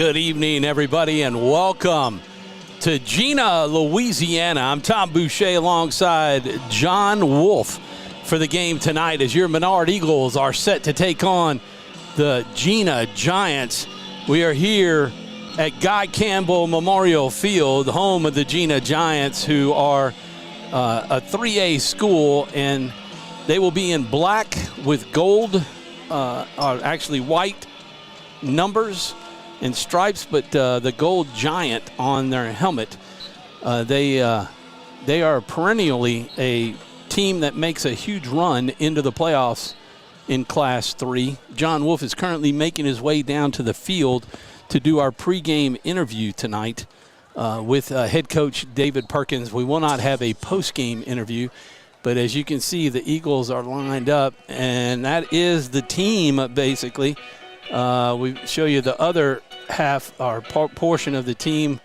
Good evening, everybody, and welcome to Gina, Louisiana. I'm Tom Boucher alongside John Wolf for the game tonight as your Menard Eagles are set to take on the Gina Giants. We are here at Guy Campbell Memorial Field, home of the Gina Giants, who are a 3A school, and they will be in black with gold, actually white numbers and stripes, but the gold giant on their helmet. They are perennially a team that makes a huge run into the playoffs in Class 3. John Wolf is currently making his way down to the field to do our pregame interview tonight with head coach David Perkins. We will not have a postgame interview, but as you can see, the Eagles are lined up, and that is the team, basically. We show you the other half, or portion of the team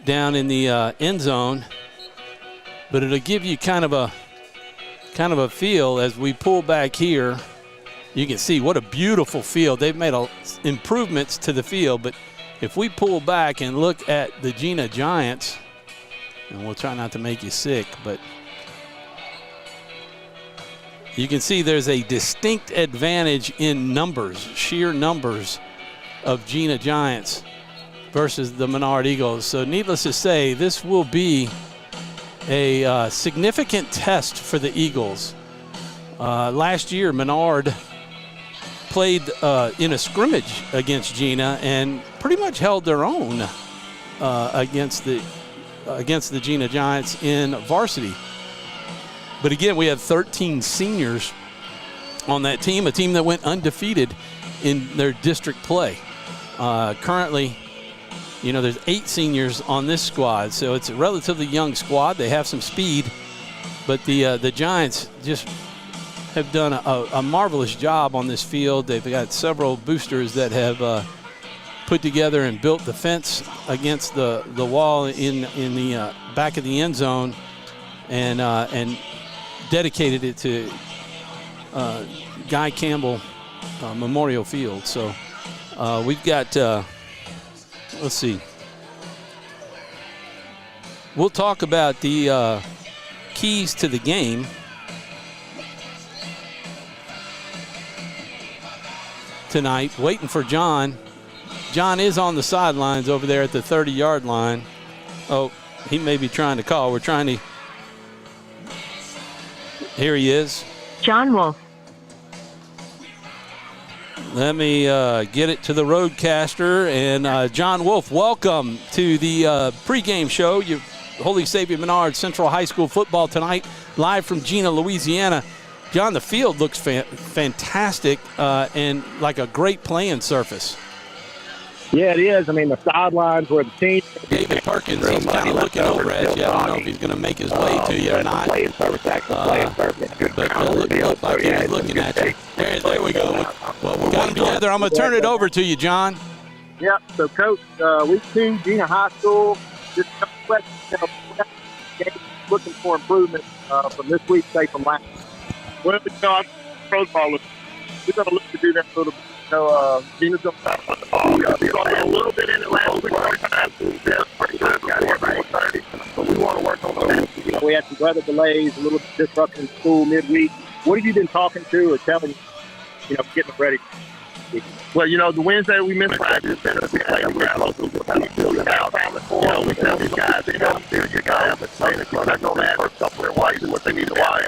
down in the end zone, but it'll give you kind of a feel as we pull back here. You can see what a beautiful field. They've made improvements to the field, but if we pull back and look at the Gina Giants, and we'll try not to make you sick, but you can see there's a distinct advantage in numbers, sheer numbers, of Gina Giants versus the Menard Eagles. So needless to say, this will be a significant test for the Eagles. Last year, Menard played in a scrimmage against Gina and pretty much held their own against the Gina Giants in varsity. But again, we have 13 seniors on that team, a team that went undefeated in their district play. Currently, there's 8 seniors on this squad, so it's a relatively young squad. They have some speed, but the Giants just have done a marvelous job on this field. They've got several boosters that have put together and built the fence against the wall in the back of the end zone, and dedicated it to Guy Campbell Memorial Field. So we've got, let's see. We'll talk about the keys to the game tonight. Waiting for John. John is on the sidelines over there at the 30-yard line. Oh, he may be trying to call. We're trying to. Here he is. John Wolf. Let me get it to the roadcaster. And John Wolf, welcome to the pregame show. Holy Savior Menard Central High School football tonight, live from Gina, Louisiana. John, the field looks fantastic and like a great playing surface. Yeah, it is. I mean, the sidelines where the team. David Perkins, he's kind of looking over at you. I don't know if he's going to make his way to you or not. But it looked like he was looking at you. There we go. Well, we got him together. I'm going to turn it over to you, John. Yep. So, Coach, week 2, Gina High School, just looking for improvement from this week, say from last week. Well, protocol, we're going to look to do that a little bit. So, Gina's going to be a little bit in it last week. But we want to work on that. We had some weather delays, a little disruption in school midweek. What have you been talking to or telling, getting ready? Well, the Wednesday we missed practice, and we tell these guys, you guys, what they need to watch.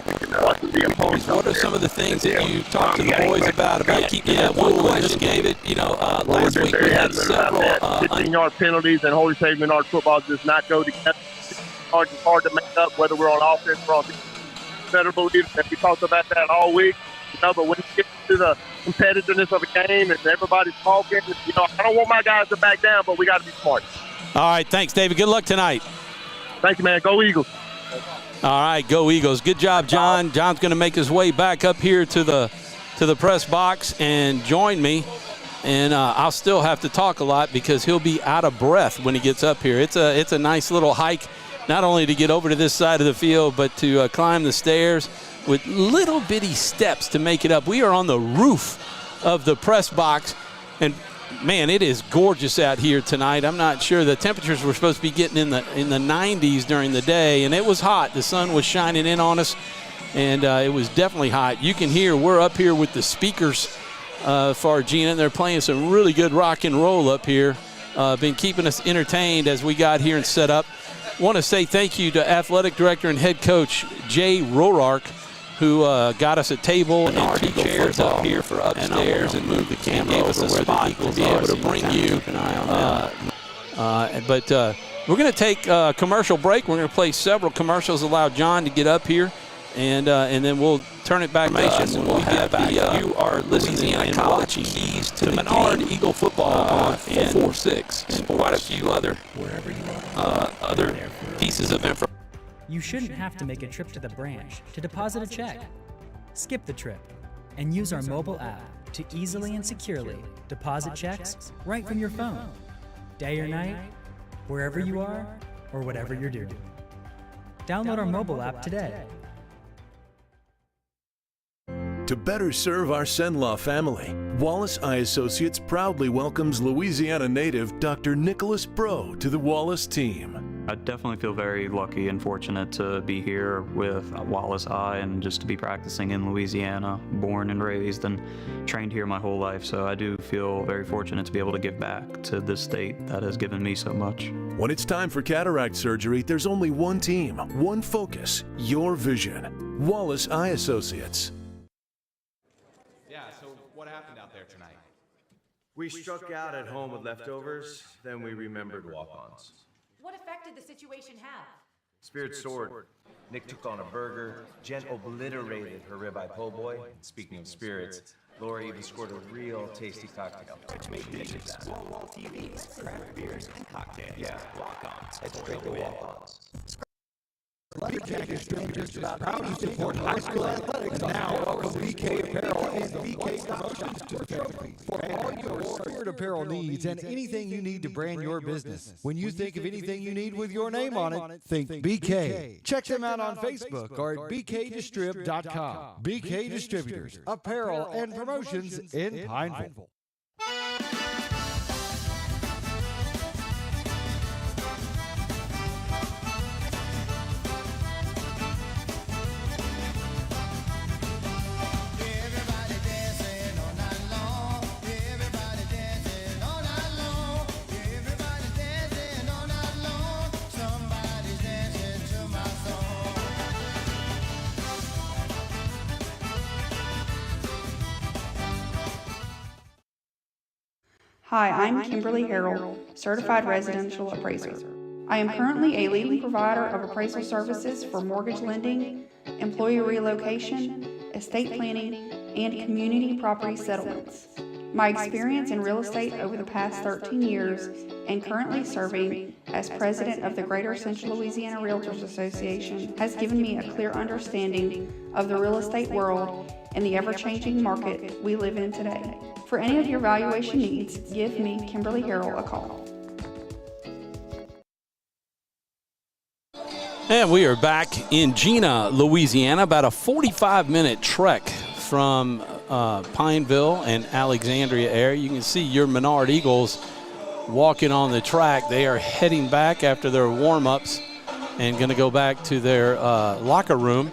What are some of the things that you talked to the boys about keeping that rule and just gave it, last week we had several 15-yard penalties, and Holy Savior Menard Football does not go together. It's hard to make up whether we're on offense or on defense. Better believe that we talked about that all week. But when you get to the competitiveness of a game and everybody's talking, I don't want my guys to back down, but we got to be smart. All right, thanks, David. Good luck tonight. Thank you, man. Go Eagles. All right, go Eagles. Good job, John. John's going to make his way back up here to the press box and join me. And I'll still have to talk a lot because he'll be out of breath when he gets up here. It's a nice little hike, not only to get over to this side of the field, but to climb the stairs with little bitty steps to make it up. We are on the roof of the press box, and man, it is gorgeous out here tonight. I'm not sure. The temperatures were supposed to be getting in the 90s during the day, and it was hot. The sun was shining in on us, and it was definitely hot. You can hear we're up here with the speakers for Gina, and they're playing some really good rock and roll up here. Been keeping us entertained as we got here and set up. Want to say thank you to Athletic Director and Head Coach Jay Rorark, who got us a table and 2 chairs up here for upstairs and moved the camera over us a spot to be able to bring you. But we're going to take a commercial break. We're going to play several commercials, allow John to get up here, and then we'll turn it back to us. And we'll have back. You are listening and watching Keys to Menard Eagle Football on 446 and quite a few other other pieces of information. You shouldn't have to make a trip to the branch to deposit a check. Skip the trip and use our mobile app to easily and securely deposit checks right from your phone, day or night, wherever you are or whatever you're doing. Download our mobile app today. To better serve our Senlaw family, Wallace Eye Associates proudly welcomes Louisiana native Dr. Nicholas Bro to the Wallace team. I definitely feel very lucky and fortunate to be here with Wallace Eye and just to be practicing in Louisiana, born and raised and trained here my whole life. So I do feel very fortunate to be able to give back to this state that has given me so much. When it's time for cataract surgery, there's only one team, one focus, your vision. Wallace Eye Associates. Yeah, so what happened out there tonight? We struck out at home with leftovers, then we remembered walk-ons. What effect did the situation have? Spirit soared. Nick took on a burger. Jen obliterated her ribeye po' boy. And speaking of spirits, Laura even scored a real tasty cocktail. Which made dishes, wall TVs, craft beers, and cocktails. Yeah, walk-ons. It's straight to walk-ons. Lumberjack is doing just about proud to support high school athletics. Now, welcome BK Apparel and BK Promotions to the family. For all your sport apparel needs and anything you need to brand your business. When you think of anything you need with your name on it, think BK. Check them out on Facebook or at bkdistrib.com. BK Distributors, apparel and promotions in Pineville. Hi, I'm Kimberly Harrell, Certified Residential Appraiser. I am currently a leading provider of appraisal services for mortgage lending, employee relocation, estate planning, and community property settlements. My experience in real estate over the past 13 years and currently serving as president of the Greater Central Louisiana Realtors Association has given me a clear understanding of the real estate world and the ever-changing market we live in today. For any of your valuation needs, give me, Kimberly Harrell, a call. And we are back in Gina, Louisiana, about a 45-minute trek from Pineville and Alexandria area. You can see your Menard Eagles walking on the track. They are heading back after their warm-ups and going to go back to their locker room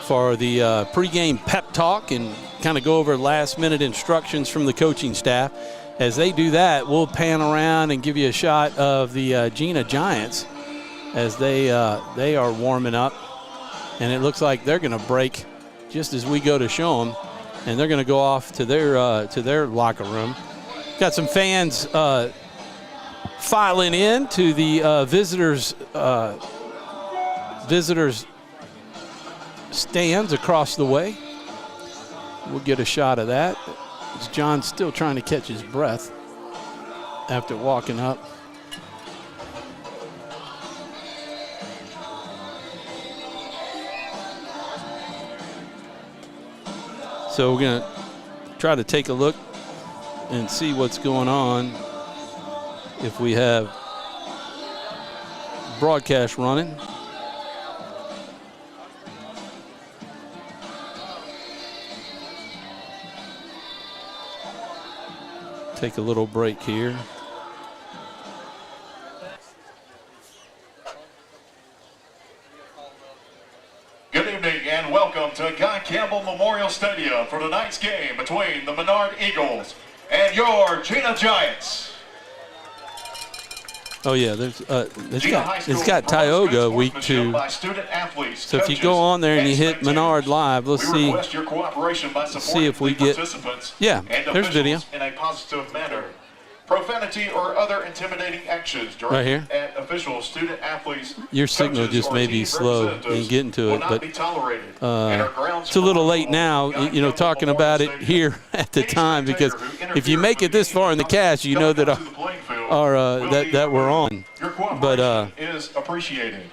for the pregame pep talk and kind of go over last-minute instructions from the coaching staff. As they do that, we'll pan around and give you a shot of the Gina Giants as they are warming up. And it looks like they're going to break just as we go to show them, and they're going to go off to their locker room. Got some fans filing in to the visitors stands across the way. We'll get a shot of that. John's still trying to catch his breath after walking up. So we're going to try to take a look and see what's going on if we have broadcast running. take a little break here. Good evening and welcome to Guy Campbell Memorial Stadium for tonight's game between the Menard Eagles and your Gina Giants. Oh yeah, it's got Tioga week 2. So if you go on there and you hit Menard Live, let's see if we get. Yeah, there's video. In a positive manner. Profanity or other intimidating actions right here. At officials, student athletes. Your signal just may be slow in getting to it, but it's a little late now. You know, talking about it here at the time, because if you make it this far in the cast, you know that that we're on. Is appreciated.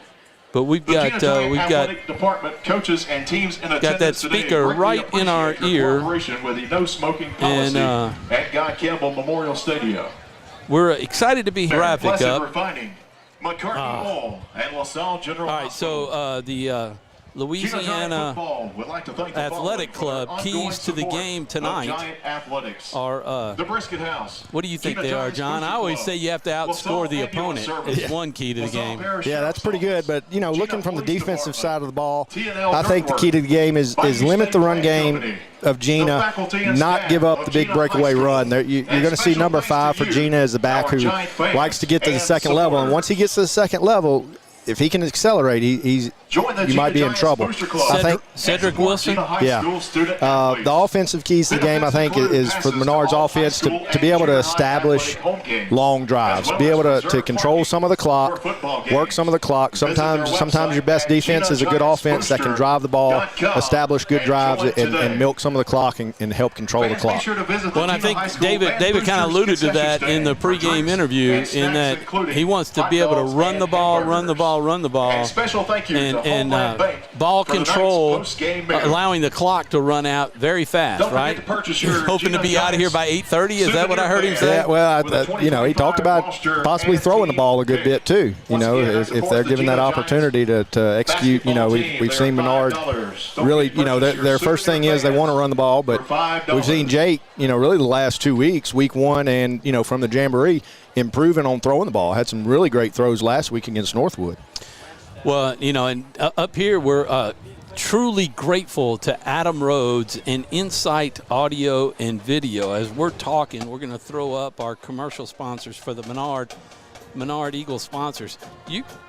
But we've got department coaches and teams in got that speaker right in our ear, with the no smoking policy at Guy Campbell Memorial Stadium. We're excited to be graphic up. Refining, McCartney Hall and LaSalle General. All right, so the Louisiana Athletic Club keys to the game tonight are the Brisket House. What do you think they are, John? I always say you have to outscore the opponent. It's one key to the game. Yeah, that's pretty good. But, you know, looking from the defensive side of the ball, I think the key to the game is limit the run game of Gina, not give up the big breakaway run. You're going to see number 5 for Gina as the back who likes to get to the second level. And once he gets to the second level, if he can accelerate, you might be in trouble. I think Cedric Wilson. Yeah. The offensive keys to the game, I think, is for Menard's offense to be able to establish long drives, be able to control some of the clock, work some of the clock. Sometimes your best defense is a good offense that can drive the ball, establish good drives, and milk some of the clock and help control the clock. Well, and I think David kind of alluded to that in the pregame interview, in that he wants to be able to run the ball, and ball control, allowing the clock to run out very fast, right? You're hoping to be out of here by 8:30. Is that what I heard him say? Yeah, well, you know, he talked about possibly throwing the ball a good bit too. You know, if they're given that opportunity to execute, you know, we've seen Menard really, you know, their first thing is they want to run the ball, but we've seen Jake, you know, really the last 2 weeks, week 1 and, you know, from the Jamboree, improving on throwing the ball. Had some really great throws last week against Northwood. Well, you know, and up here we're truly grateful to Adam Rhodes and Insight Audio and Video. As we're talking, we're going to throw up our commercial sponsors for the Menard Eagle sponsors.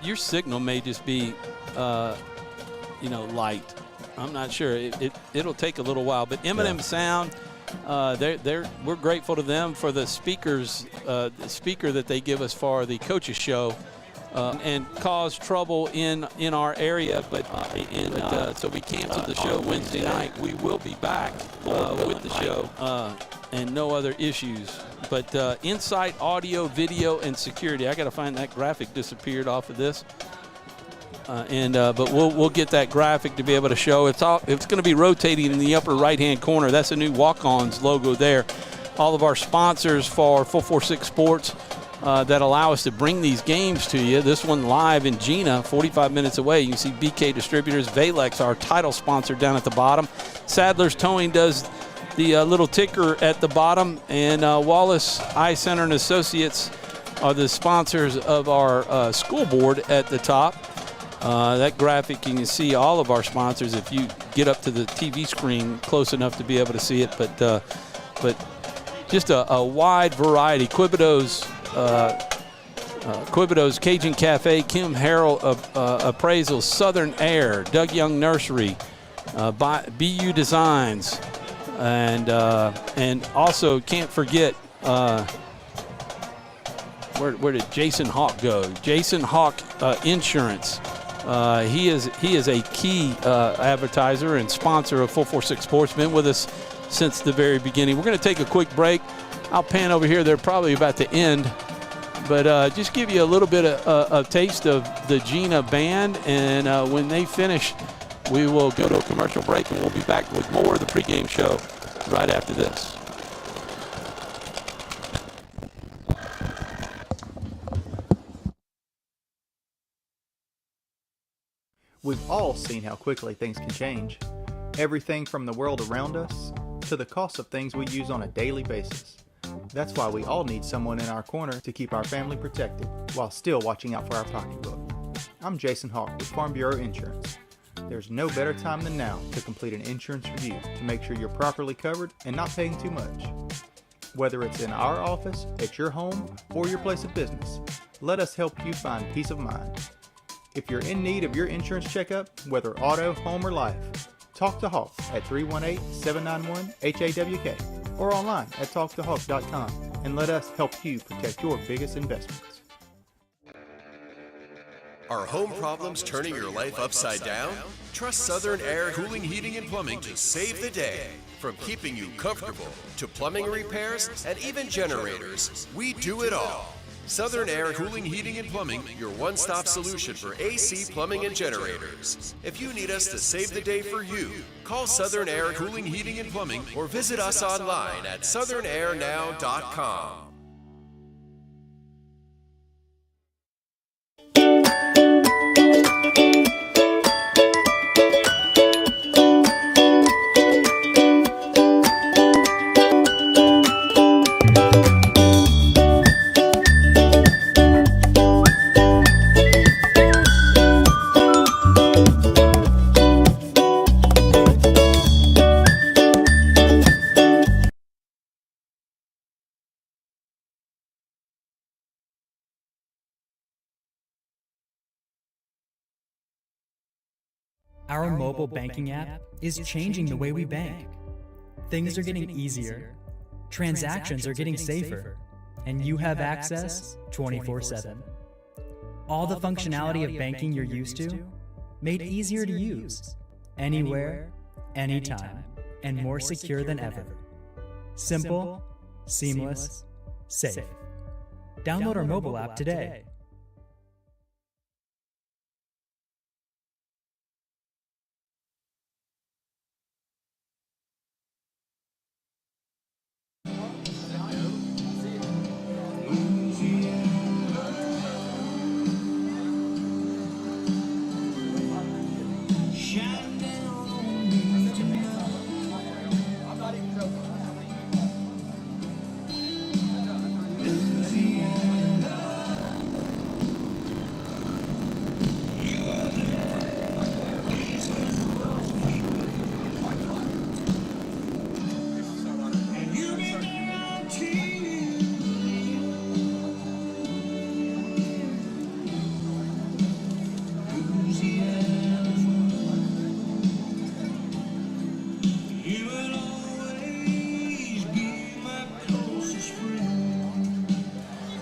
Your signal may just be, you know, light. I'm not sure. It'll take a little while. But M&M Sound, we're grateful to them for the speakers, the speaker that they give us for the coaches show. And caused trouble in our area, but so we canceled the show Wednesday night. We will be back with the show and no other issues. But Insight Audio, Video, and Security. I got to find that graphic disappeared off of this. But we'll get that graphic to be able to show. It's going to be rotating in the upper right-hand corner. That's a new Walk-Ons logo there. All of our sponsors for 446 Sports. That allow us to bring these games to you. This one live in Gina, 45 minutes away. You can see BK Distributors, Valex, our title sponsor, down at the bottom. Sadler's Towing does the little ticker at the bottom. And Wallace Eye Center and Associates are the sponsors of our school board at the top. That graphic, you can see all of our sponsors if you get up to the TV screen close enough to be able to see it. But just a wide variety. Quibido's Cajun Cafe, Kim Harrell Appraisals, Southern Air, Doug Young Nursery, BU Designs, and also can't forget where did Jason Hawk go? Jason Hawk Insurance. He is a key advertiser and sponsor of 446 Sports. Been with us since the very beginning. We're going to take a quick break. I'll pan over here. They're probably about to end. But just give you a little bit of a taste of the Gina Band. And when they finish, we will go to a commercial break, and we'll be back with more of the pregame show right after this. We've all seen how quickly things can change. Everything from the world around us to the cost of things we use on a daily basis. That's why we all need someone in our corner to keep our family protected while still watching out for our pocketbook. I'm Jason Hawk with Farm Bureau Insurance. There's no better time than now to complete an insurance review to make sure you're properly covered and not paying too much. Whether it's in our office, at your home, or your place of business, let us help you find peace of mind. If you're in need of your insurance checkup, whether auto, home, or life, talk to Hawk at 318-791-HAWK or online at talktohawk.com and let us help you protect your biggest investments. Are home problems turning your life upside down? Trust Southern Air Cooling, Heating, and Plumbing to save the day. From keeping you comfortable to plumbing repairs and even generators, we do it all. Southern Air Cooling, Heating, and Plumbing, your one-stop solution for AC, plumbing, and generators. If you need us to save the day for you, call Southern Air Cooling, Heating, and Plumbing or visit us online at southernairnow.com. Our mobile banking app is changing the way we bank. Things are getting easier, transactions are getting safer, and you have access 24/7. All the functionality of banking you're used to, made easier to use, anywhere, anytime, and more secure than ever. Simple, seamless, safe. Download our mobile app today.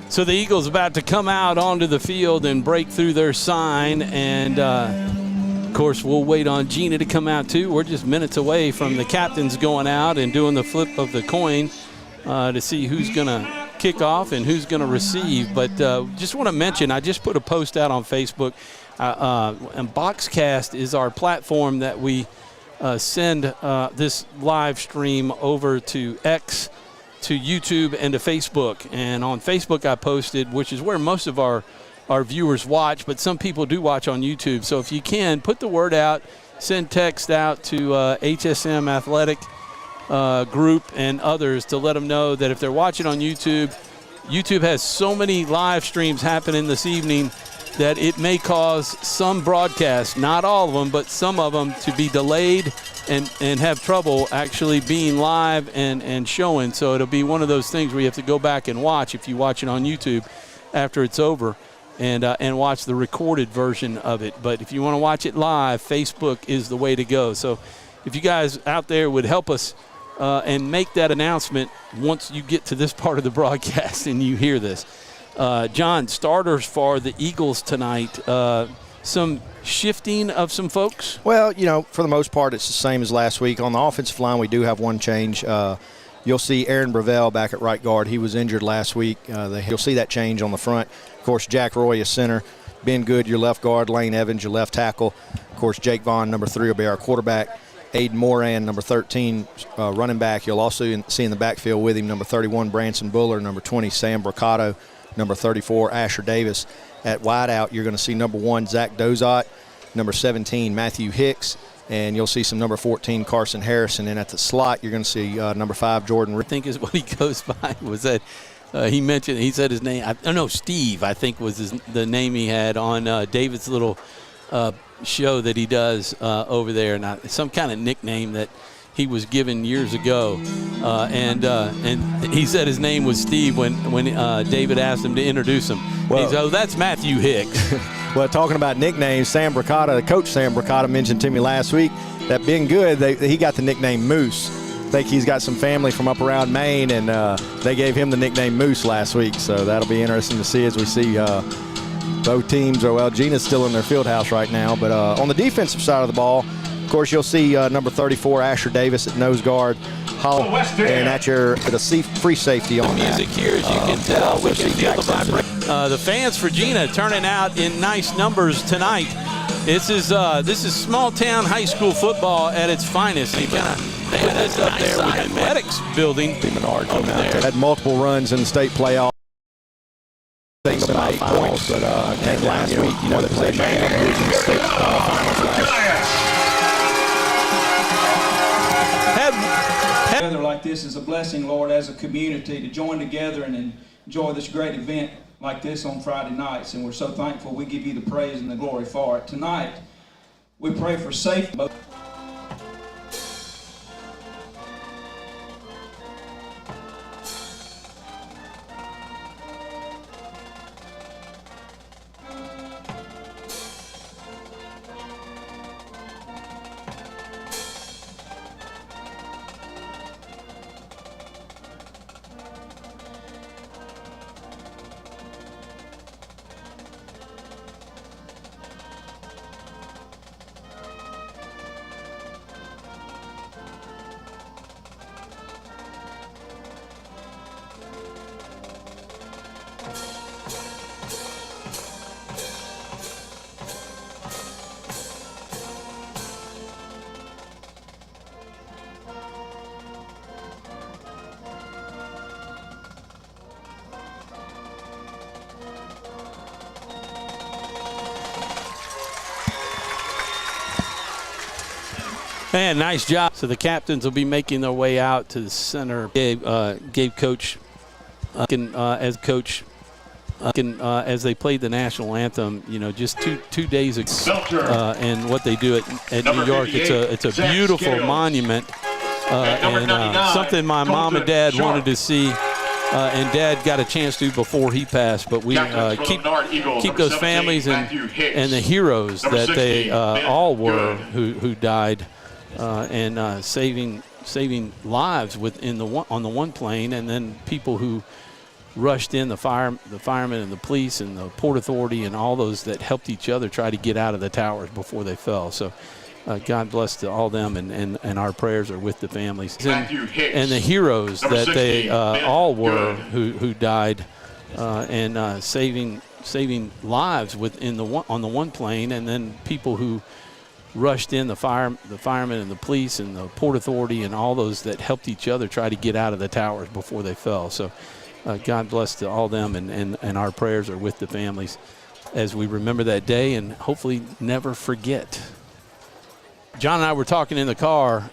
So the Eagles about to come out onto the field and break through their sign, and of course we'll wait on Gina to come out too. We're just minutes away from the captains going out and doing the flip of the coin to see who's going to kick off and who's going to receive. But just want to mention, I just put a post out on Facebook, and Boxcast is our platform that we send this live stream over to X, to YouTube, and to Facebook. And on Facebook I posted, which is where most of our viewers watch, but some people do watch on YouTube. So if you can, put the word out, send text out to HSM Athletic group and others to let them know that if they're watching on YouTube, YouTube has so many live streams happening this evening that it may cause some broadcasts, not all of them, but some of them, to be delayed and have trouble actually being live and showing. So it'll be one of those things where you have to go back and watch, if you watch it on YouTube after it's over, and watch the recorded version of it. But if you want to watch it live, Facebook is the way to go. So if you guys out there would help us and make that announcement once you get to this part of the broadcast and you hear this. John, starters for the Eagles tonight, some shifting of some folks? Well, you know, for the most part, it's the same as last week. On the offensive line, we do have one change. You'll see Aaron Brevell back at right guard. He was injured last week. You'll see that change on the front. Of course, Jack Roy is center. Ben Good, your left guard. Lane Evans, your left tackle. Of course, Jake Vaughn, number 3, will be our quarterback. Aiden Moran, number 13, running back. You'll also see in the backfield with him, number 31, Branson Buller, number 20, Sam Brocado, number 34, Asher Davis. At wideout, you're going to see number 1, Zach Dozot, number 17, Matthew Hicks, and you'll see some number 14 Carson Harrison, and at the slot you're going to see number 5 Jordan. I think is what he goes by was that he said his name. Steve, I think was the name he had on David's little show that he does over there, and some kind of nickname that he was given years ago, and he said his name was Steve when David asked him to introduce him. Well, he said, "Oh, that's Matthew Hicks." Well, talking about nicknames, Coach Sam Bricata mentioned to me last week that being good, he got the nickname Moose. I think he's got some family from up around Maine, and they gave him the nickname Moose last week. So that'll be interesting to see as we see both teams. Well, Gina's still in their field house right now, but on the defensive side of the ball, of course, you'll see number 34 Asher Davis at nose guard, and at the free safety on music here, as you can tell. We can feel the vibration. The fans for Gina turning out in nice numbers tonight. This is small town high school football at its finest. They kind of put this up there with the athletics building. Menard over there had multiple runs in the state playoff. About 8 points, but came last week. You know, they made losing state finals last. Together like this is a blessing, Lord, as a community to join together and enjoy this great event like this on Friday nights, and we're so thankful. We give you the praise and the glory for it. Tonight, we pray for safety. Man, nice job. So the captains will be making their way out to the center. Gave Coach as they played the national anthem, you know, just two days ago. And what they do at New York, it's a beautiful monument, and something my mom and dad wanted to see. And Dad got a chance to before he passed, but we keep those families and the heroes that they all were who died, and saving lives on the one plane, and then people who rushed in, the firemen and the police and the Port Authority and all those that helped each other try to get out of the towers before they fell. So God bless to all them, and our prayers are with the families and the heroes that they all were who died, and saving lives on the one plane, and then people who rushed in, the firemen and the police and the Port Authority and all those that helped each other try to get out of the towers before they fell. So God bless to all them, and our prayers are with the families as we remember that day and hopefully never forget. John and I were talking in the car,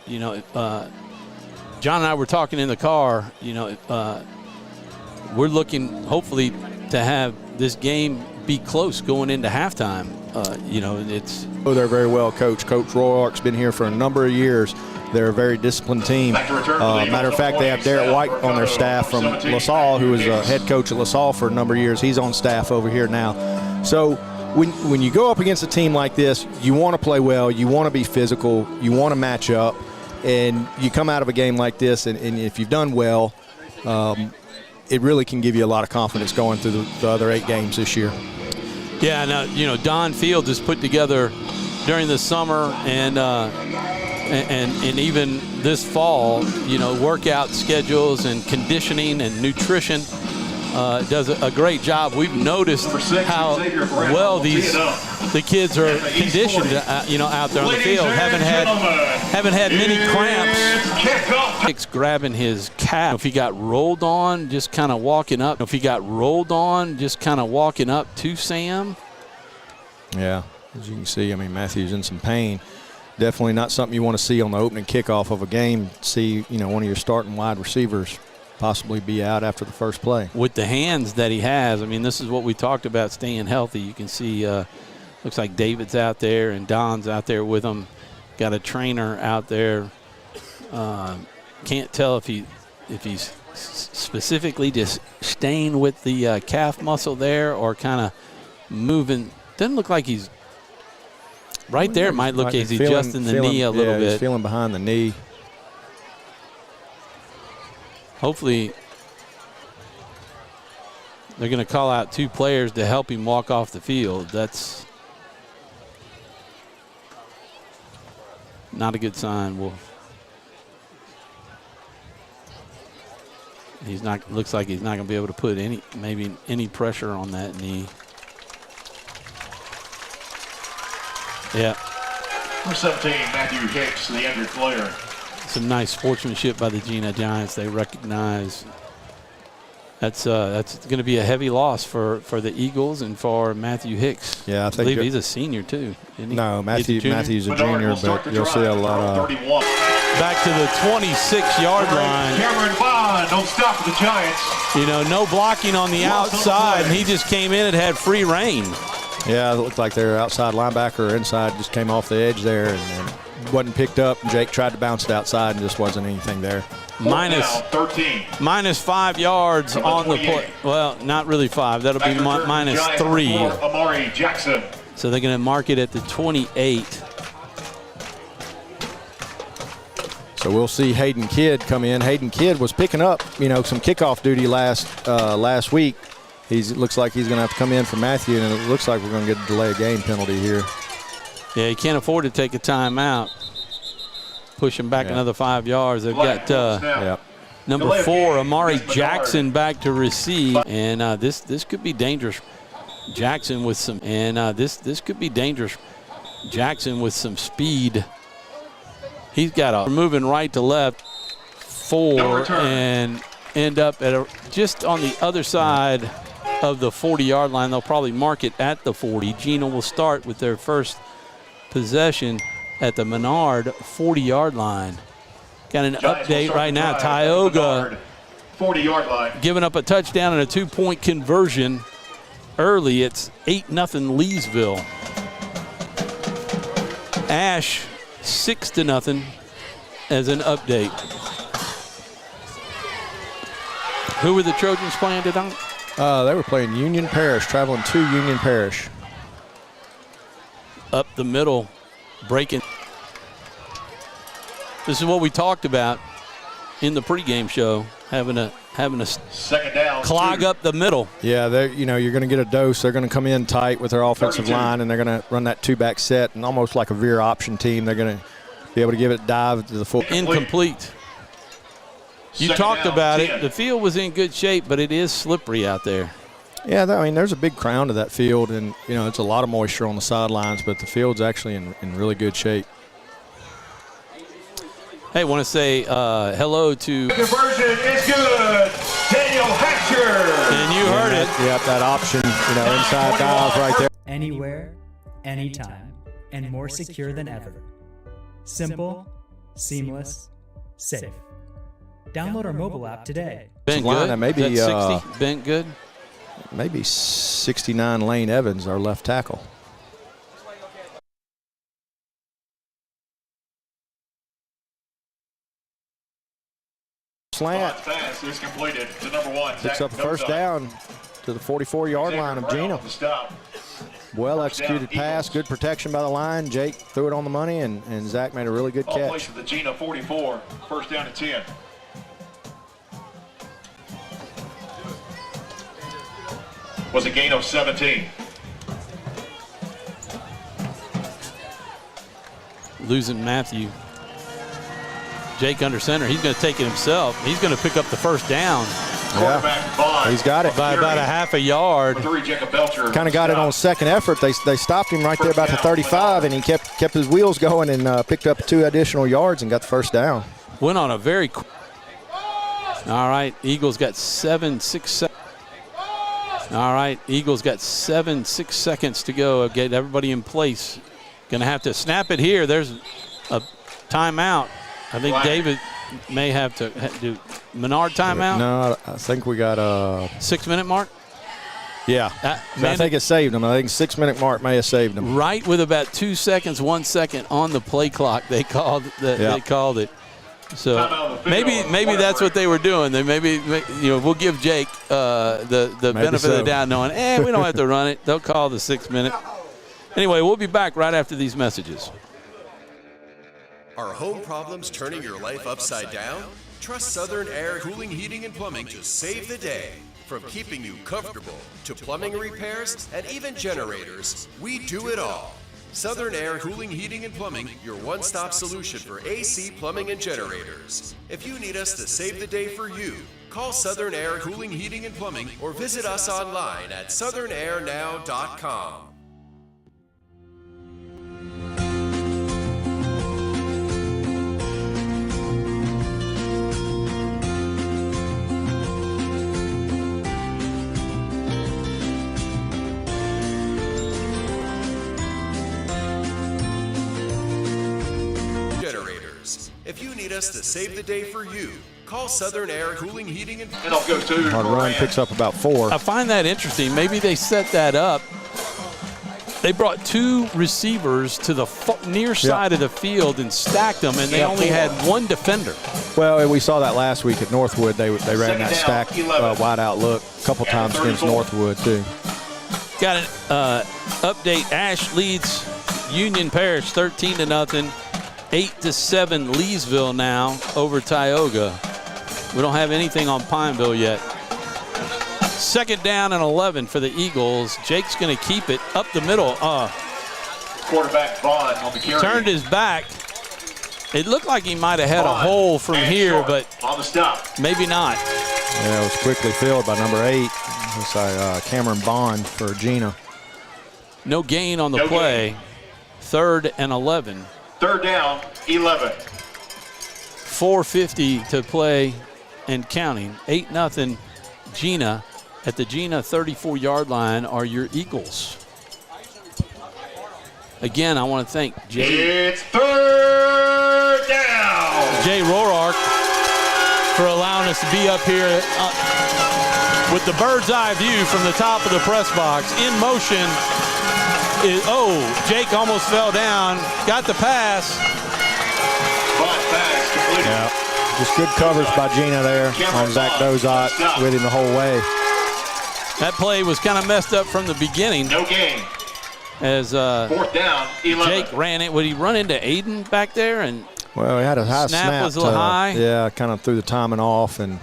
we're looking hopefully to have this game be close going into halftime. They're very well coached. Coach Roark's been here for a number of years. They're a very disciplined team. Matter of fact, they have Derek White on their staff from LaSalle, who was a head coach at LaSalle for a number of years. He's on staff over here now. So when you go up against a team like this, you want to play well, you want to be physical, you want to match up, and you come out of a game like this, and if you've done well, it really can give you a lot of confidence going through the other 8 games this year. Yeah, now, Don Fields has put together during the summer and even this fall, workout schedules and conditioning and nutrition. Does a great job. We've noticed how well the kids are conditioned, out there on the field. Haven't had many cramps. Nick's grabbing his calf. If he got rolled on, just kind of walking up. To Sam. Yeah, as you can see, Matthew's in some pain. definitely not something you want to see on the opening kickoff of a game. See, one of your starting wide receivers possibly be out after the first play. With the hands that he has, I mean, this is what we talked about, staying healthy. You can see, looks like David's out there and Don's out there with him. Got a trainer out there. Can't tell if he's specifically just staying with the calf muscle there or kind of moving. Doesn't look like he's right there. It might look like he's adjusting the knee a little bit. He's feeling behind the knee. Hopefully they're going to call out 2 players to help him walk off the field. That's not a good sign. Looks like he's not going to be able to put any pressure on that knee. Yeah. Number 17, Matthew Hicks, the injured player. Some nice sportsmanship by the Gina Giants. They recognize that's going to be a heavy loss for the Eagles and for Matthew Hicks. Yeah, I believe he's a senior too, isn't he? No, Matthew's a junior, but you'll see a lot of. Back to the 26-yard line. Cameron Bond don't stop for the Giants. No blocking on the outside, and he just came in and had free reign. Yeah, it looked like their outside linebacker or inside just came off the edge there and wasn't picked up. Jake tried to bounce it outside and just wasn't anything there. Minus 5 yards on the play. Well, not really 5. That'll be minus 3. Amari Jackson. So they're going to mark it at the 28. So we'll see Hayden Kidd come in. Hayden Kidd was picking up, some kickoff duty last week. Looks like he's going to have to come in for Matthew, and it looks like we're going to get a delay of game penalty here. Yeah, he can't afford to take a timeout. Push him back another 5 yards. They've got number 4, Amari Jackson, back to receive, and this could be dangerous. Jackson with some, and this could be dangerous. Jackson with some speed. He's got moving right to left 4 and end up at just on the other side of the 40-yard line. They'll probably mark it at the 40. Gina will start with their first possession at the Menard 40-yard line. Got an update right now. Tioga 40-yard line, giving up a touchdown and a 2-point conversion early. It's 8-0 Leesville. Ash 6-0 as an update. Who were the Trojans playing tonight? They were playing Union Parish, traveling to Union Parish. Up the middle, breaking. This is what we talked about in the pregame show, having a second down, clog up the middle. Yeah, you're going to get a dose. They're going to come in tight with their offensive line, and they're going to run that 2-back set, and almost like a veer option team. They're going to be able to give it dive to the full. Incomplete. You talked about it. The field was in good shape, but it is slippery out there. Yeah, there's a big crown to that field, and, it's a lot of moisture on the sidelines, but the field's actually in really good shape. Hey, want to say hello to. Conversion is good. Daniel Hatcher. And you heard it. Yep, that option, inside dive right there. Anywhere, anytime, and more secure than ever. Simple, seamless, safe. Download our mobile app today. Been good. That may be 60. Been good. Maybe 69 Lane Evans, our left tackle. Slant. Pass is completed to number 1. Picks up a first down to the 44-yard line of Gina. Well executed pass, good protection by the line. Jake threw it on the money, and Zach made a really good catch. Place for the Gina 44, first down and 10. Was a gain of 17. Losing Matthew. Jake under center. He's going to take it himself. He's going to pick up the first down. Yeah, he's got it. By about a half a yard. Kind of got it on second effort. They stopped him right there about the 35, and he kept his wheels going and picked up 2 additional yards and got the first down. Went on a very quick. All right, Eagles got 6 seconds. All right, Eagles got 6 seconds to go. Get everybody in place. Going to have to snap it here. There's a timeout. I think David may have to do Menard timeout. No, I think we got a 6-minute mark. Yeah, I think it saved them. I think 6-minute mark may have saved them. Right with about 2 seconds, 1 second on the play clock, they called They called it. So maybe that's what they were doing. They we'll give Jake the benefit of the doubt, knowing we don't have to run it. They'll call the 6-minute. Anyway, we'll be back right after these messages. Are home problems turning your life upside down? Trust Southern Air Cooling, Heating, and Plumbing to save the day. From keeping you comfortable to plumbing repairs and even generators, we do it all. Southern Air Cooling, Heating, and Plumbing, your one-stop solution for AC, plumbing, and generators. If you need us to save the day for you, call Southern Air Cooling, Heating, and Plumbing or visit us online at southernairnow.com. If you need us to save the day for you, call Southern Air Cooling, Heating, and I'll go to our run picks up about 4. I find that interesting. Maybe they set that up. They brought 2 receivers to the near side of the field and stacked them, and they only had 1 defender. Well, we saw that last week at Northwood. They ran that stacked wide out look a couple times against Northwood, too. Got an update. Ash leads Union Parish 13-0. 8-7 Leesville now over Tioga. We don't have anything on Pineville yet. 2nd down and 11 for the Eagles. Jake's going to keep it up the middle. Quarterback Bond on the carry. Turned his back. It looked like he might have had a hole from here, but on the stop. Maybe not. Yeah, it was quickly filled by number 8. It's Cameron Bond for Gina. No gain on the play. 3rd and 11. 3rd down, 11. 4:50 to play and counting. 8-0 Gina. At the Gina 34-yard line are your Eagles. Again, I want to thank Jay. It's 3rd down. Jay Rorark for allowing us to be up here with the bird's eye view from the top of the press box. In motion. Jake almost fell down. Got the pass. Yeah, just good coverage by Gina there on Zach Dozot with him the whole way. That play was kind of messed up from the beginning. No gain. As 4th down, 11. Jake ran it. Would he run into Aiden back there? And well, he had a high snap. Was a little high. Yeah, kind of threw the timing off, and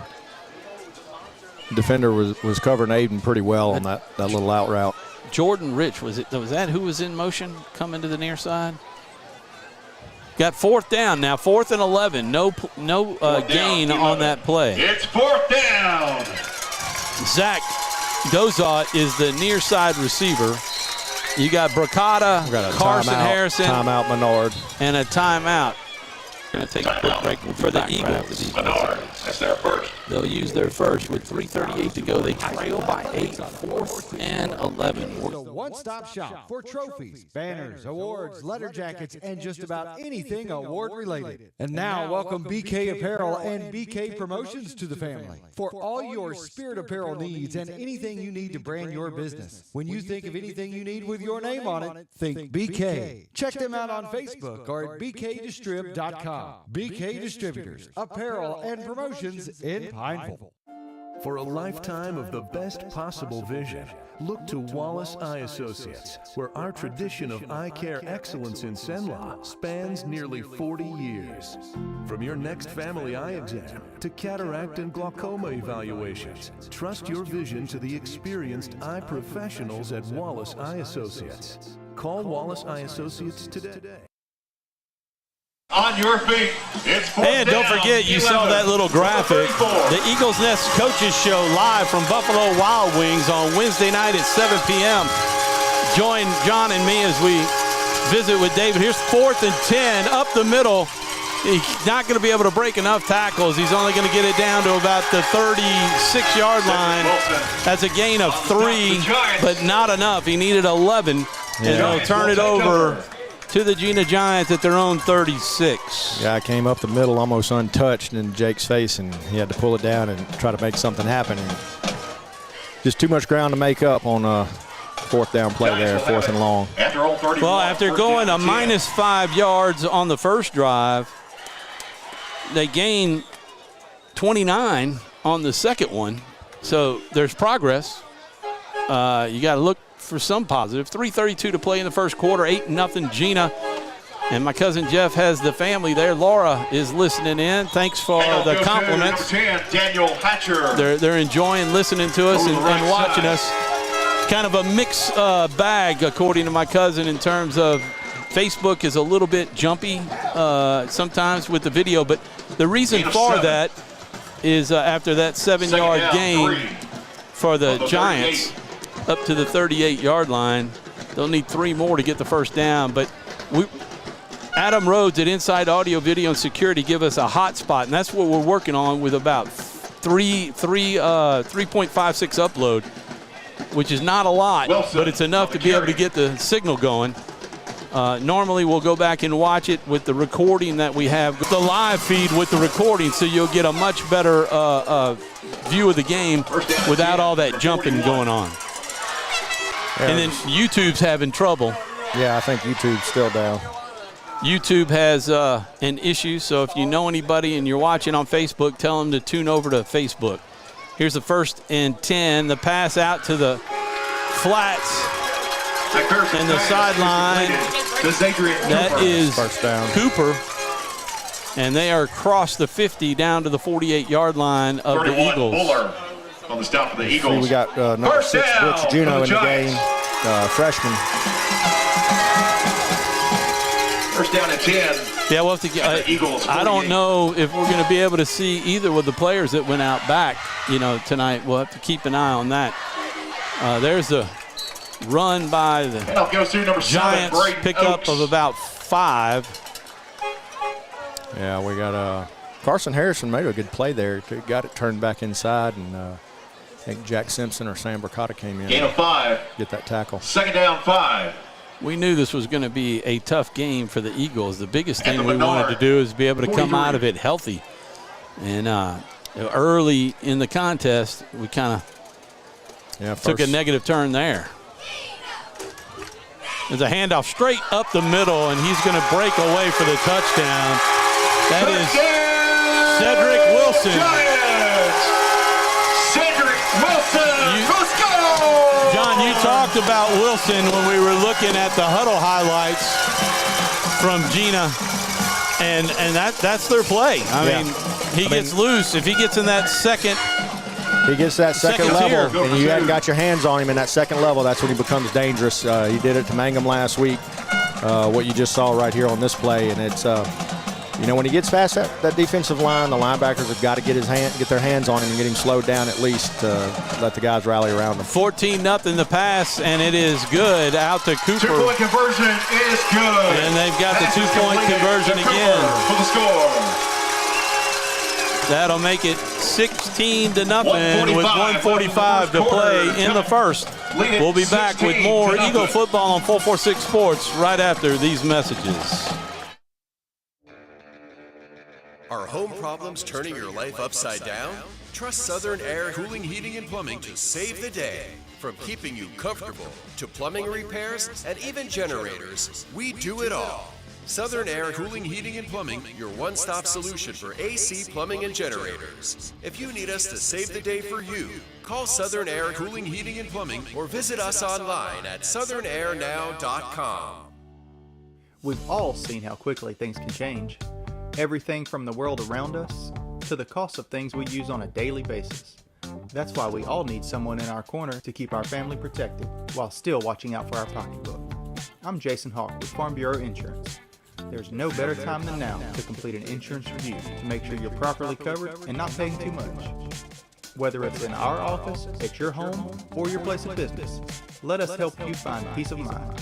the defender was covering Aiden pretty well on that little out route. Jordan Rich, was that who was in motion coming to the near side? Got 4th down now, 4th and 11. No gain on that play. It's 4th down. Zach Dozot is the near side receiver. You got Bracata, Carson Harrison. Timeout Menard. And a timeout. Going to take a quick break for the Eagles. Menard, that's their first. They'll use their first with 3:38 to go. They trail by 8, 4th and 11. The one-stop shop for trophies, banners, awards, letter jackets, and just about anything award-related. And now, welcome BK Apparel and BK Promotions to the family. For all your spirit apparel needs and anything you need to brand your business. When you think of anything you need with your name on it, think BK. Check them out on Facebook or at bkdistrib.com. BK Distributors, apparel and promotions in Pineville. For a lifetime of the best possible vision, look to Wallace Eye Associates, where our tradition of eye care excellence in Cenla spans nearly 40 years. From your next family eye exam to cataract and glaucoma evaluations, trust your vision to the experienced eye professionals at Wallace Eye Associates. Call Wallace Eye Associates today. On your feet, it's 4th And don't down, forget, you 11. saw that little graphic. The Eagles Nest Coaches Show live from Buffalo Wild Wings on Wednesday night at 7 p.m. Join John and me as we visit with David. Here's 4th and 10 up the middle. He's not going to be able to break enough tackles. He's only going to get it down to about the 36-yard line. That's a gain of 3, but not enough. He needed 11, and they'll turn it over to the Gina Giants at their own 36. Yeah, I came up the middle almost untouched in Jake's face, and he had to pull it down and try to make something happen. And just too much ground to make up on a fourth down play there, fourth and long. Well, after going a minus 5 yards on the first drive, they gained 29 on the second one. So there's progress. You got to look for some positive. 3:32 to play in the first quarter, 8-0 Gina. And my cousin Jeff has the family there. Laura is listening in. Thanks for the compliments. 10, Daniel Hatcher. They're enjoying listening to us and watching us. Kind of a mixed bag, according to my cousin, in terms of Facebook is a little bit jumpy sometimes with the video. But the reason for that is after that 7-yard gain for the Giants up to the 38-yard line, they'll need 3 more to get the first down. But Adam Rhodes at Inside Audio, Video, and Security give us a hot spot, and that's what we're working on with about 3.56 upload, which is not a lot, but it's enough to be able to get the signal going. Normally we'll go back and watch it with the recording that we have, the live feed with the recording, so you'll get a much better view of the game without all that jumping going on. And then YouTube's having trouble. Yeah, I think YouTube's still down. YouTube has an issue, so if you know anybody and you're watching on Facebook, tell them to tune over to Facebook. Here's the 1st and 10. The pass out to the flats and the sideline. That is first down. Cooper. And they are across the 50 down to the 48-yard line of the Eagles. Buller on the stop of the Eagles. We got number 6, Brooks Juno in the game, freshman. First down at 10. Yeah, we'll have to get. I don't know if we're going to be able to see either of the players that went out back, tonight. We'll have to keep an eye on that. There's the run by the Giants, pickup of about 5. Yeah, we got Carson Harrison made a good play there. Got it turned back inside, and I think Jack Simpson or Sam Bricata came in. Gain of 5. Get that tackle. 2nd down, 5. We knew this was going to be a tough game for the Eagles. The biggest thing we wanted to do is be able to come out of it healthy. And early in the contest, we kind of took a negative turn there. There's a handoff straight up the middle, and he's going to break away for the touchdown. That is Cedric Wilson. Cedric Wilson. Let's go! John, you talked about Wilson when we were looking at the huddle highlights from Gina, and that's their play. I mean, he gets loose. If he gets in that second, he gets that second level, tier, and you hadn't got your hands on him in that second level, that's when he becomes dangerous. He did it to Mangum last week, what you just saw right here on this play, and it's when he gets past that defensive line, the linebackers have got to get their hands on him and get him slowed down at least to let the guys rally around him. 14-0 the pass, and it is good out to Cooper. 2-point conversion is good. And they've got the 2-point conversion again. For the score. That'll make it 16-0 with 1:45 to play in the first. We'll be back with more Eagle football on 446 Sports right after these messages. Are home problems turning your life upside down? Trust Southern Air Cooling, Heating, and Plumbing to save the day. From keeping you comfortable to plumbing repairs and even generators, we do it all. Southern Air Cooling, Heating, and Plumbing, your one-stop solution for AC, plumbing, and generators. If you need us to save the day for you, call Southern Air Cooling, Heating, and Plumbing or visit us online at southernairnow.com. We've all seen how quickly things can change. Everything from the world around us to the cost of things we use on a daily basis. That's why we all need someone in our corner to keep our family protected while still watching out for our pocketbook. I'm Jason Hawk with Farm Bureau Insurance. There's no better time than now to complete an insurance review to make sure you're properly covered and not paying too much. Whether it's in our office, at your home, or your place of business, let us help you find peace of mind.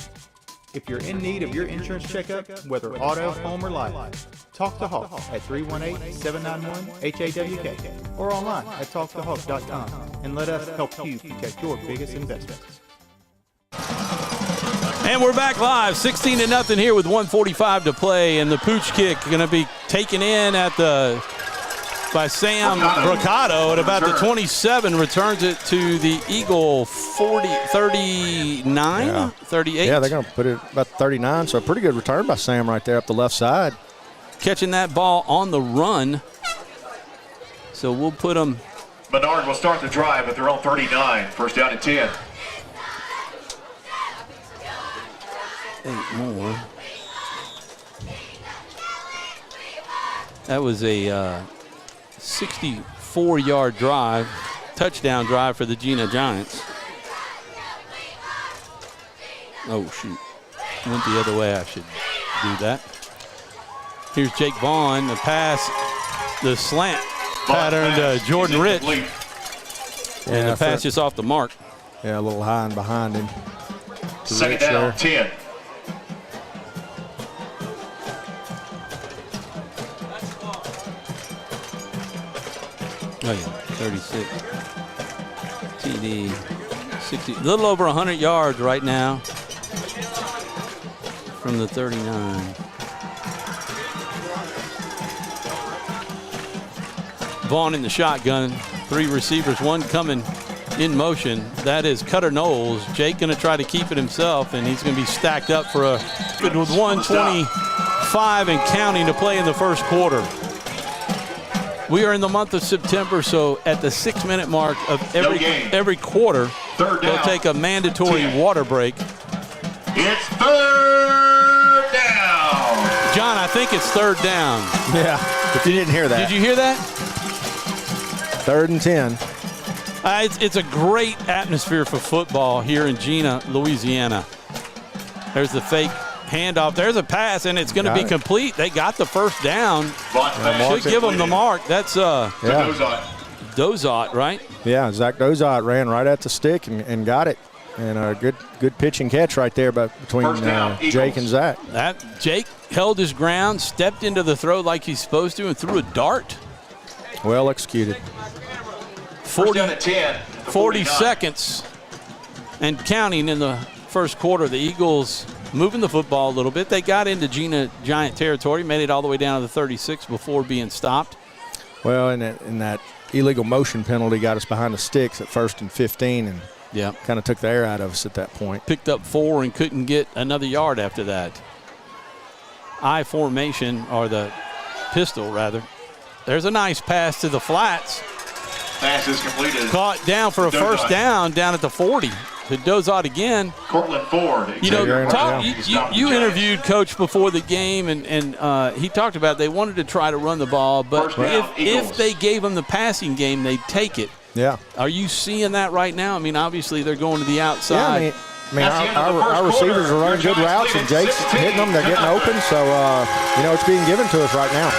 If you're in need of your insurance checkup, whether auto, home, or life, talk to Hawk at 318-791-HAWK or online at talktohawk.com and let us help you protect your biggest investments. And we're back live, 16-0 here with 1:45 to play, and the pooch kick going to be taken in by Sam Brocado at about the 27, returns it to the Eagle 39, 38. Yeah, they're going to put it about 39, so a pretty good return by Sam right there up the left side. Catching that ball on the run. So we'll put them. Menard will start the drive at their own 39, first down and 10. 8 more. That was a 64-yard drive, touchdown drive for the Gina Giants. Oh, shoot. Went the other way. I should do that. Here's Jake Vaughn, the pass, the slant pattern to Jordan Rich. And the pass just off the mark. Yeah, a little high and behind him. Second down, 10. Oh, yeah, 36. TD, 60. A little over 100 yards right now from the 39. Vaughn in the shotgun. 3 receivers, 1 coming in motion. That is Cutter Knowles. Jake going to try to keep it himself, and he's going to be stacked up for a good with 1:25 and counting to play in the first quarter. We are in the month of September, so at the 6-minute mark of every quarter, they'll take a mandatory water break. It's third down. John, I think it's third down. Yeah, but you didn't hear that. Did you hear that? 3rd and 10. It's a great atmosphere for football here in Gina, Louisiana. There's the fake handoff. There's a pass, and it's going to be complete. They got the first down. Should give them the mark. That's Dozot, right? Yeah, Zach Dozot ran right at the stick and got it. And a good pitch and catch right there between Jake and Zach. Jake held his ground, stepped into the throw like he's supposed to, and threw a dart. Well executed. 40 seconds and counting in the first quarter. The Eagles moving the football a little bit. They got into Gina Giant territory, made it all the way down to the 36 before being stopped. Well, and that illegal motion penalty got us behind the sticks at 1st and 15, and kind of took the air out of us at that point. Picked up 4 and couldn't get another yard after that. I formation, or the pistol rather. There's a nice pass to the flats. Pass is completed. Caught down for a first down at the 40. To Dozot again. Cortland Ford. You know, you interviewed Coach before the game, and he talked about they wanted to try to run the ball, but if they gave them the passing game, they'd take it. Yeah. Are you seeing that right now? I mean, obviously they're going to the outside. Yeah, our receivers are running good routes, and Jake's hitting them. They're getting open, so, it's being given to us right now.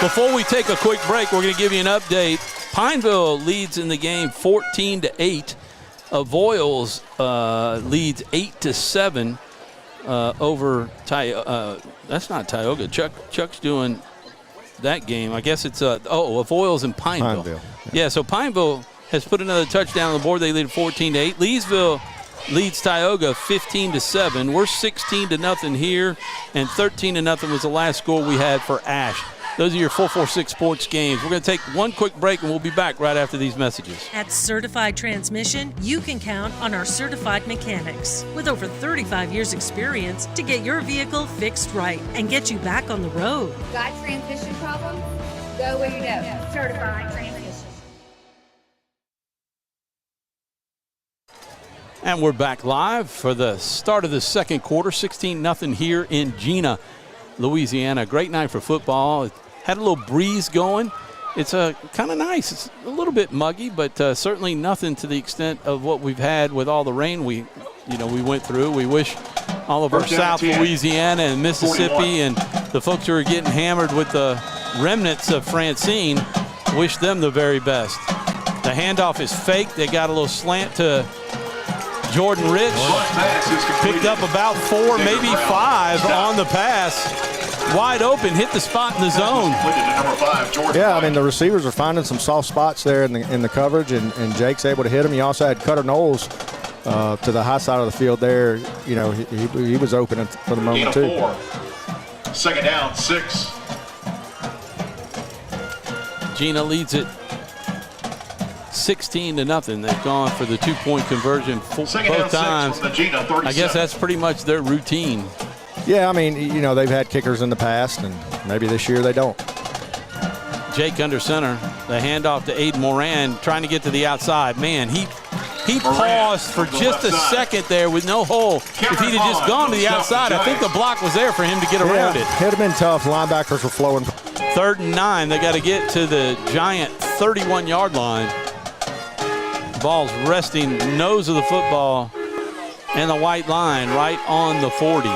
Before we take a quick break, we're going to give you an update. Pineville leads in the game 14-8. Voiles leads 8-7 over that's not Tioga. Chuck's doing that game. I guess it's Voiles and Pineville. Yeah, so Pineville has put another touchdown on the board. They lead 14-8. Leesville leads Tioga 15-7. We're 16-0 here, and 13-0 was the last score we had for Ash. Those are your 446 Sports games. We're going to take one quick break, and we'll be back right after these messages. At Certified Transmission, you can count on our certified mechanics with over 35 years experience to get your vehicle fixed right and get you back on the road. Got transmission problems? Go where you know. Certified Transmission. And we're back live for the start of the second quarter, 16-0 here in Gina, Louisiana. Great night for football. It had a little breeze going. It's kind of nice. It's a little bit muggy, but certainly nothing to the extent of what we've had with all the rain we went through. We wish all of our South Louisiana and Mississippi and the folks who are getting hammered with the remnants of Francine, wish them the very best. The handoff is fake. They got a little slant to Jordan Rich. Picked up about 4, maybe 5 on the pass. Wide open, hit the spot in the zone. Yeah, I mean, the receivers are finding some soft spots there in the coverage, and Jake's able to hit them. You also had Cutter Knowles to the high side of the field there. You know, he was open for the moment too. 4. Second down, 6. Gina leads it 16-0. They've gone for the 2-point conversion both times. Gina, I guess that's pretty much their routine. Yeah, I mean, you know, they've had kickers in the past, and maybe this year they don't. Jake under center. The handoff to Aiden Moran, trying to get to the outside. Man, he paused for just a second there with no hole. If he'd have just gone to the outside, I think the block was there for him to get around it. It would have been tough. Linebackers were flowing. 3rd and 9. They got to get to the Giant 31-yard line. Ball's resting nose of the football and the white line right on the 40.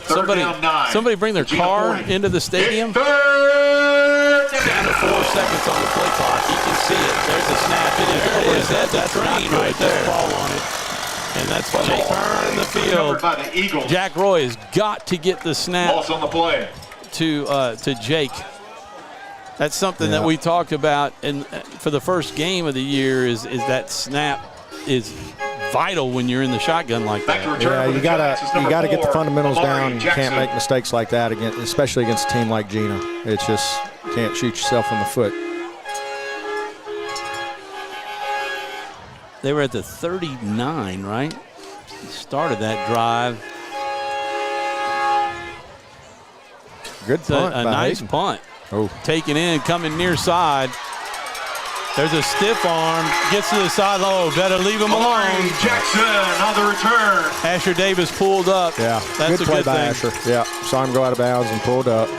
Somebody bring their car into the stadium. Down to 4 seconds on the play clock. You can see it. There's a snap. There it is. That's a train right there. Ball on it. And that's Jake Byrne in the field. By the Eagles. Jack Roy has got to get the snap Ball's on the play. to Jake. That's something that we talked about for the first game of the year is that snap is vital when you're in the shotgun like that. Yeah, you gotta get the fundamentals down. You can't make mistakes like that, especially against a team like Gina. It's just can't shoot yourself in the foot. They were at the 39, right? Started that drive. Good punt. A nice punt. Oh. Taken in, coming near side. There's a stiff arm, gets to the side. Oh, better leave him alone. Jackson on the return. Asher Davis pulled up. Yeah, that's good play by Asher. Yeah, saw him go out of bounds and pulled up.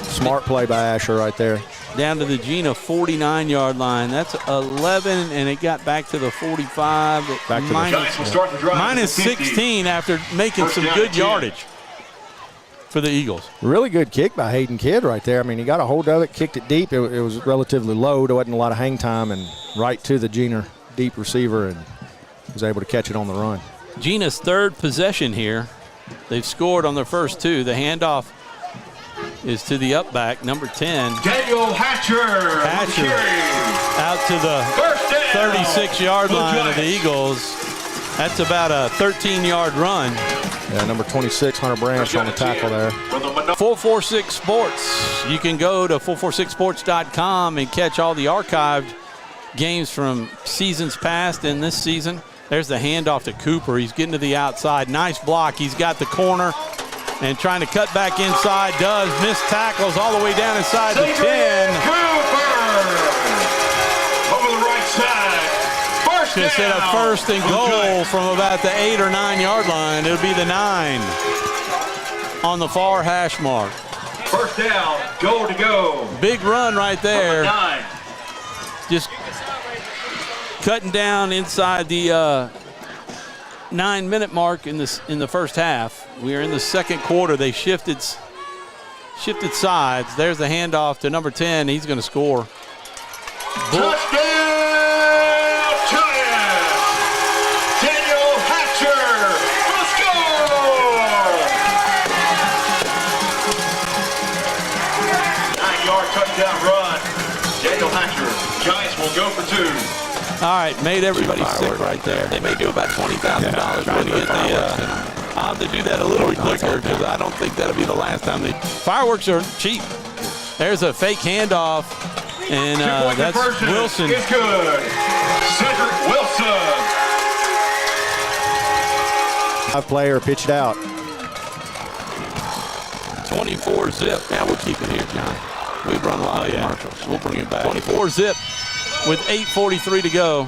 Smart play by Asher right there. Down to the Gina 49-yard line. That's 11, and it got back to the 45. Back to minus 16 after making some good yardage for the Eagles. Really good kick by Hayden Kidd right there. I mean, he got a hold of it, kicked it deep. It was relatively low. There wasn't a lot of hang time, and right to the Gina deep receiver, and was able to catch it on the run. Gina's 3rd possession here. They've scored on their first 2. The handoff is to the up back, number 10. Daniel Hatcher out to the 36-yard line of the Eagles. That's about a 13-yard run. Yeah, number 26, Hunter Branch on the tackle there. 446 Sports. You can go to 446sports.com and catch all the archived games from seasons past and this season. There's the handoff to Cooper. He's getting to the outside. Nice block. He's got the corner and trying to cut back inside. Does miss tackles all the way down inside the 10. Cooper over the right side. Instead of 1st and goal from about the 8 or 9 yard line, it'll be the 9 on the far hash mark. 1st down, goal to go. Big run right there. 9. Just cutting down inside the 9-minute mark in the first half. We are in the second quarter. They shifted sides. There's the handoff to number 10. He's going to score. Touchdown! Touchdown run. Daniel Hatcher. Giants will go for 2. All right, made everybody sick right there. They may do about $20,000 trying to get I'll have to do that a little quicker because I don't think that'll be the last time Fireworks are cheap. There's a fake handoff, and that's Wilson. It's good. Cedric Wilson. 5-player, pitch it out. 24 zip. Yeah, we'll keep it here, John. We've run a lot of commercials. We'll bring it back. 24 zip with 8:43 to go.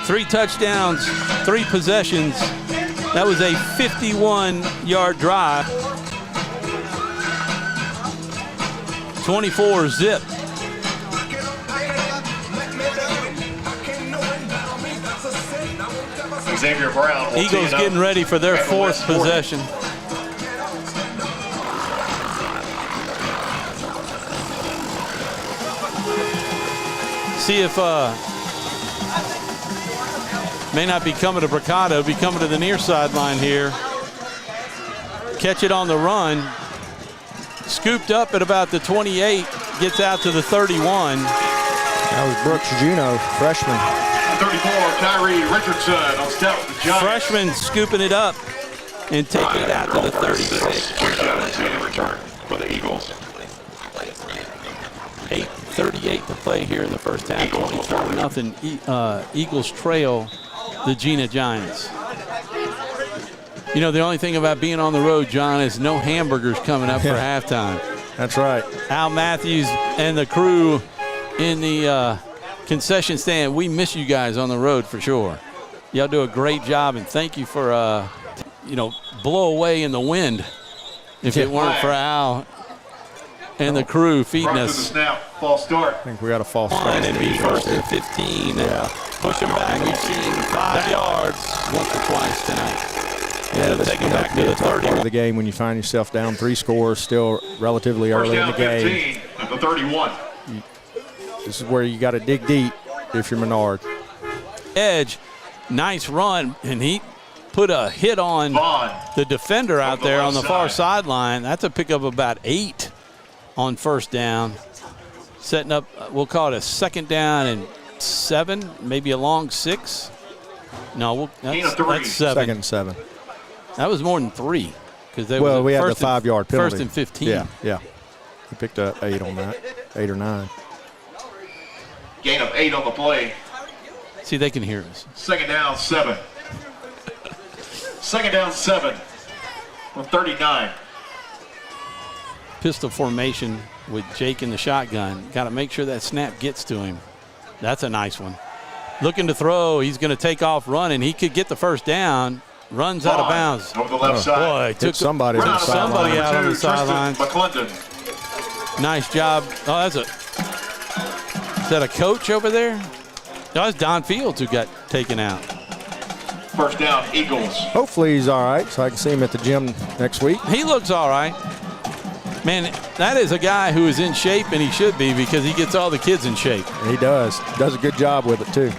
3 touchdowns, 3 possessions. That was a 51-yard drive. 24 zip. Xavier Brown. Eagles getting ready for their 4th possession. See if may not be coming to Bricado, be coming to the near sideline here. Catch it on the run. Scooped up at about the 28, gets out to the 31. That was Brooks Juno, freshman. 34, Tyree Richardson on step with the Giants. Freshman scooping it up and taking it out to the 36. Return for the Eagles. 8:38 to play here in the first half. 24-0. Eagles trail the Gina Giants. You know, the only thing about being on the road, John, is no hamburgers coming up for halftime. That's right. Al Matthews and the crew in the concession stand, we miss you guys on the road for sure. Y'all do a great job, and thank you for, blow away in the wind if it weren't for Al and the crew feeding us. The snap, false start. I think we got a false start. And it'd be first and 15. Yeah. Push him back. We've seen 5 yards once or twice tonight. Yeah, take him back to the 30. Part of the game when you find yourself down 3 scores, still relatively early in the game. 15 at the 31. This is where you got to dig deep if you're Menard. Edge, nice run, and he put a hit on the defender out there on the far sideline. That's a pickup of about 8 on first down. Setting up, we'll call it a second down and 7, maybe a long 6. No, that's 7. Second and 7. That was more than 3. Well, we had the 5-yard penalty. First and 15. Yeah. He picked up 8 on that, 8 or 9. Gain of 8 on the play. See, they can hear us. Second down, 7. Second down, 7 from 39. Pistol formation with Jake in the shotgun. Got to make sure that snap gets to him. That's a nice one. Looking to throw. He's going to take off running. He could get the first down. Runs out of bounds. Over the left side. Boy, took somebody out on the sidelines. McClendon. Nice job. Oh, is that a coach over there? No, that's Don Fields who got taken out. First down, Eagles. Hopefully he's all right, so I can see him at the gym next week. He looks all right. Man, that is a guy who is in shape, and he should be because he gets all the kids in shape. He does. Does a good job with it, too.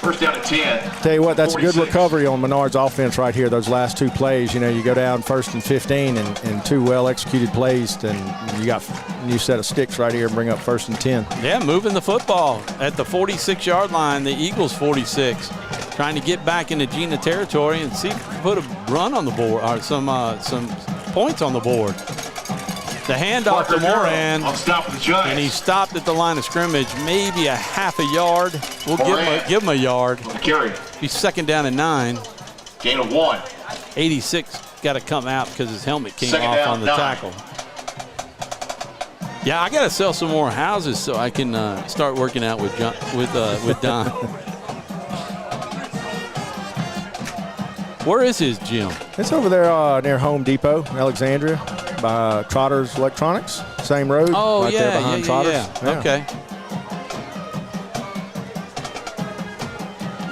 First down at 10. Tell you what, that's 46. a good recovery on Menard's offense right here. Those last 2 plays, you go down first and 15 and 2 well-executed plays, and you got a new set of sticks right here and bring up first and 10. Yeah, moving the football at the 46-yard line, the Eagles 46, trying to get back into Gina territory and see if we can put a run on the board or some points on the board. The handoff to Moran, and he stopped at the line of scrimmage, maybe a half a yard. We'll give him a yard. Carry. He's second down and 9. Gain of 1. 86 got to come out because his helmet came Second off down, on the 9. tackle. Yeah, I got to sell some more houses so I can start working out with Don. Where is his gym? It's over there near Home Depot, Alexandria, by Trotter's Electronics. Same road. Oh, right yeah, there behind Trotter's. Yeah. Okay.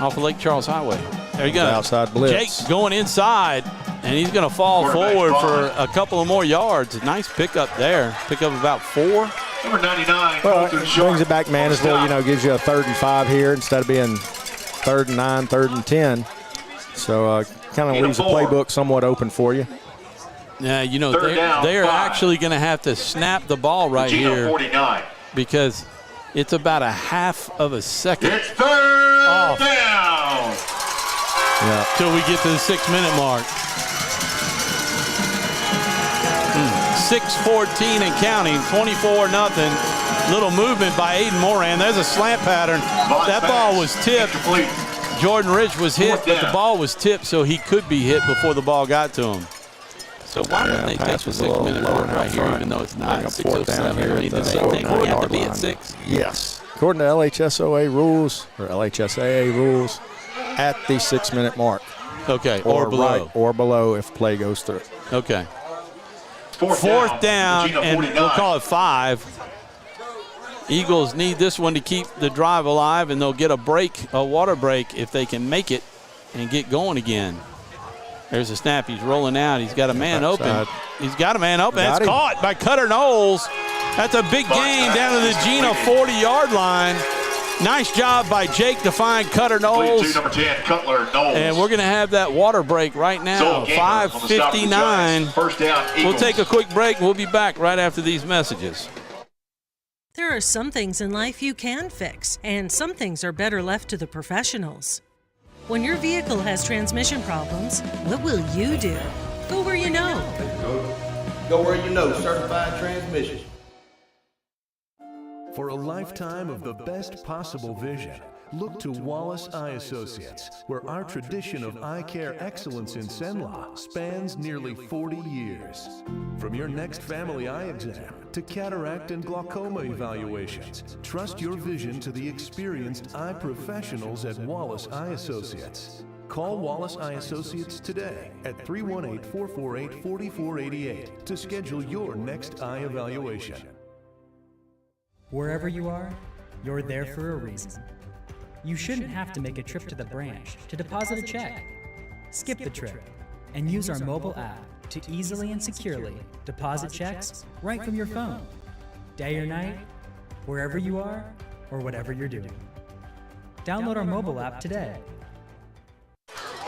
Off of Lake Charles Highway. There you go. Outside blitz. Jake going inside, and he's going to fall forward for a couple of more yards. Nice pickup there. Pick up about 4. Number 99. Well, it brings it back manageable. Gives you a 3rd and 5 here instead of being 3rd and 9, 3rd and 10. So kind of leaves the playbook somewhat open for you. Yeah, they're actually going to have to snap the ball right here 49. because it's about a half of a second. It's 3rd down. Yeah. Till we get to the 6-minute mark. 6:14 and counting, 24-0. Little movement by Aiden Moran. There's a slant pattern. That ball was tipped. Jordan Rich was hit, but the ball was tipped, so he could be hit before the ball got to him. So why wouldn't they take the 6-minute mark right here, even though it's not 6:07 or anything? They have to be at 6. Yes. According to LHSAA rules, at the 6-minute mark. Okay, or below. Right, or below if play goes through. Okay. Fourth down, and we'll call it 5. Eagles need this one to keep the drive alive, and they'll get a water break if they can make it and get going again. There's a snap. He's rolling out. He's got a man open. He's got a man open. That's caught by Cutter Knowles. That's a big gain down to the Gina 40-yard line. Nice job by Jake to find Cutter Knowles. Number 10, Cutler Knowles. And we're going to have that water break right now. 5:59. First down, Eagles. We'll take a quick break. We'll be back right after these messages. There are some things in life you can fix, and some things are better left to the professionals. When your vehicle has transmission problems, what will you do? Go where you know. Go where you know, Certified Transmission. For a lifetime of the best possible vision, look to Wallace Eye Associates, where our tradition of eye care excellence in Cenla spans nearly 40 years. From your next family eye exam to cataract and glaucoma evaluations, trust your vision to the experienced eye professionals at Wallace Eye Associates. Call Wallace Eye Associates today at 318-448-4488 to schedule your next eye evaluation. Wherever you are, you're there for a reason. You shouldn't have to make a trip to the branch to deposit a check. Skip the trip and use our mobile app to easily and securely deposit checks right from your phone. Day or night, wherever you are or whatever you're doing. Download our mobile app today.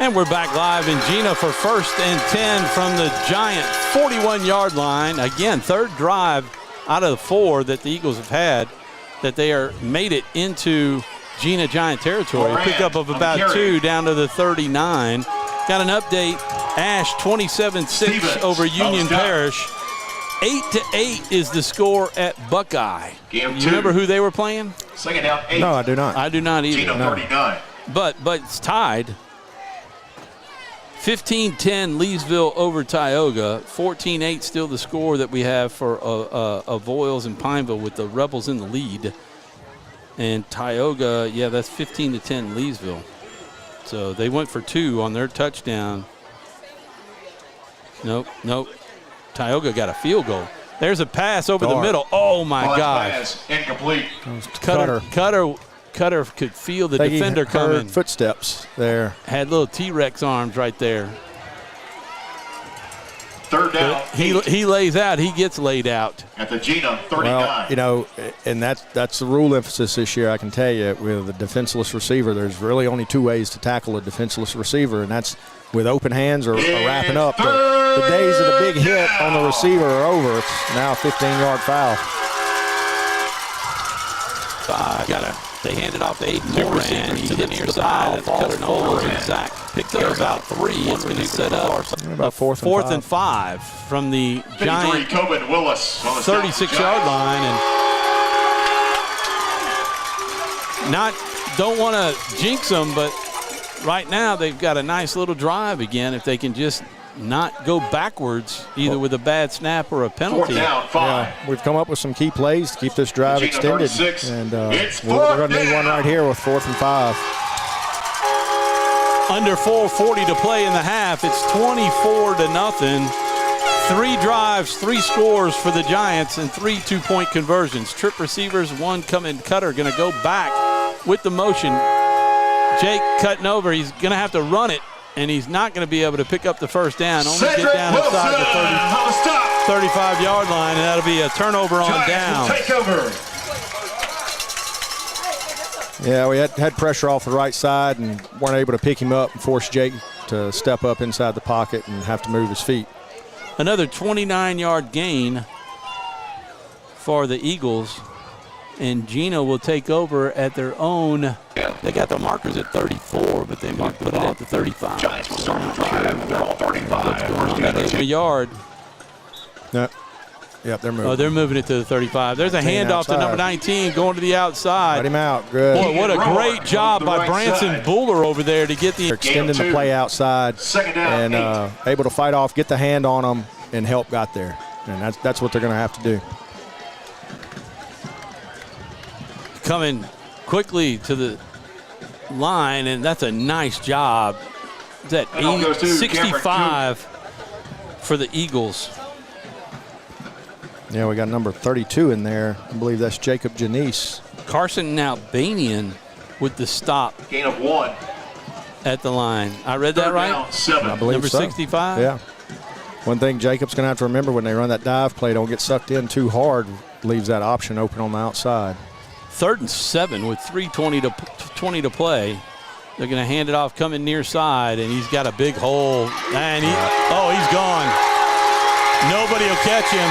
And we're back live in Gina for 1st and 10 from the Giant 41-yard line. Again, third drive out of the 4 that the Eagles have had that they are made it into Gina Giant territory. Pickup of about 2 down to the 39. Got an update. Ash 27-6 over Union Parish. 8-8 is the score at Buckeye. You remember who they were playing? Second down, 8. No, I do not. I do not either. Gina 39. But it's tied. 15-10 Leesville over Tioga. 14-8 still the score that we have for Voiles and Pineville with the Rebels in the lead. And Tioga, yeah, that's 15-10 Leesville. So they went for 2 on their touchdown. Nope. Tioga got a field goal. There's a pass over the middle. Oh, my gosh. Incomplete. Cutter could feel the defender coming. Footsteps there. Had little T-Rex arms right there. Third down. He lays out. He gets laid out. At the Gina 39. Well, you know, and that's the rule emphasis this year, I can tell you. With a defenseless receiver, there's really only 2 ways to tackle a defenseless receiver, and that's with open hands or wrapping up. The days of the big hit on the receiver are over. It's now a 15-yard foul. They handed off to Aiden Moran. He hit near side. Cutter Nolan and Zach picked up about 3. It's going to set up about fourth and 5 from the Giant 36-yard line. And don't want to jinx them, but right now they've got a nice little drive again. If they can just not go backwards, either with a bad snap or a penalty. Yeah, we've come up with some key plays to keep this drive extended, and we're going to need one right here with 4th and 5. Under 4:40 to play in the half. It's 24-0. 3 drives, 3 scores for the Giants, and 3 2-point conversions. Trip receivers, 1 coming. Cutter going to go back with the motion. Jake cutting over. He's going to have to run it. And he's not going to be able to pick up the first down. Only get down inside the 35-yard line, and that'll be a turnover on down. Take over. Yeah, we had pressure off the right side and weren't able to pick him up and force Jake to step up inside the pocket and have to move his feet. Another 29-yard gain for the Eagles. And Gina will take over at their own. They got the markers at 34, but they might put it at the 35. Giants will start the drive. They're all 35. That's a yard. Yep, they're moving. Oh, they're moving it to the 35. There's a handoff to number 19 going to the outside. Let him out. Good. Boy, what a great job by Branson Buller over there to get the. They're extending the play outside and able to fight off, get the hand on them, and help got there. And that's what they're going to have to do. Coming quickly to the line, and that's a nice job. Is that 65 for the Eagles? Yeah, we got number 32 in there. I believe that's Jacob Janice. Carson Albanian with the stop. Gain of 1 at the line. I read that right? 7. I believe number so. 65? Yeah. One thing Jacob's going to have to remember when they run that dive play, don't get sucked in too hard, leaves that option open on the outside. 3rd and 7 with 3:20 to play. They're going to hand it off coming near side, and he's got a big hole. And he's gone. Nobody will catch him.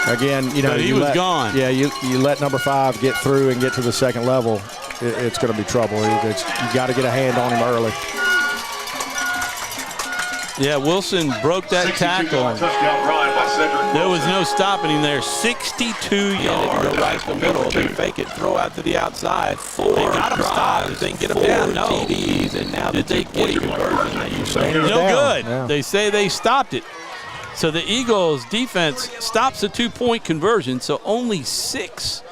Again, you know, But he was gone. Yeah, you let number 5 get through and get to the second level, it's going to be trouble. You got to get a hand on him early. Yeah, Wilson broke that tackle. There was no stopping him there. 62 yards. Go right to the middle. They fake it, throw out to the outside. They got him stopped. Did they get him down? No. TDs, and now did they get conversion? No good. Yeah. They say they stopped it. So the Eagles defense stops a 2-point conversion, so only 6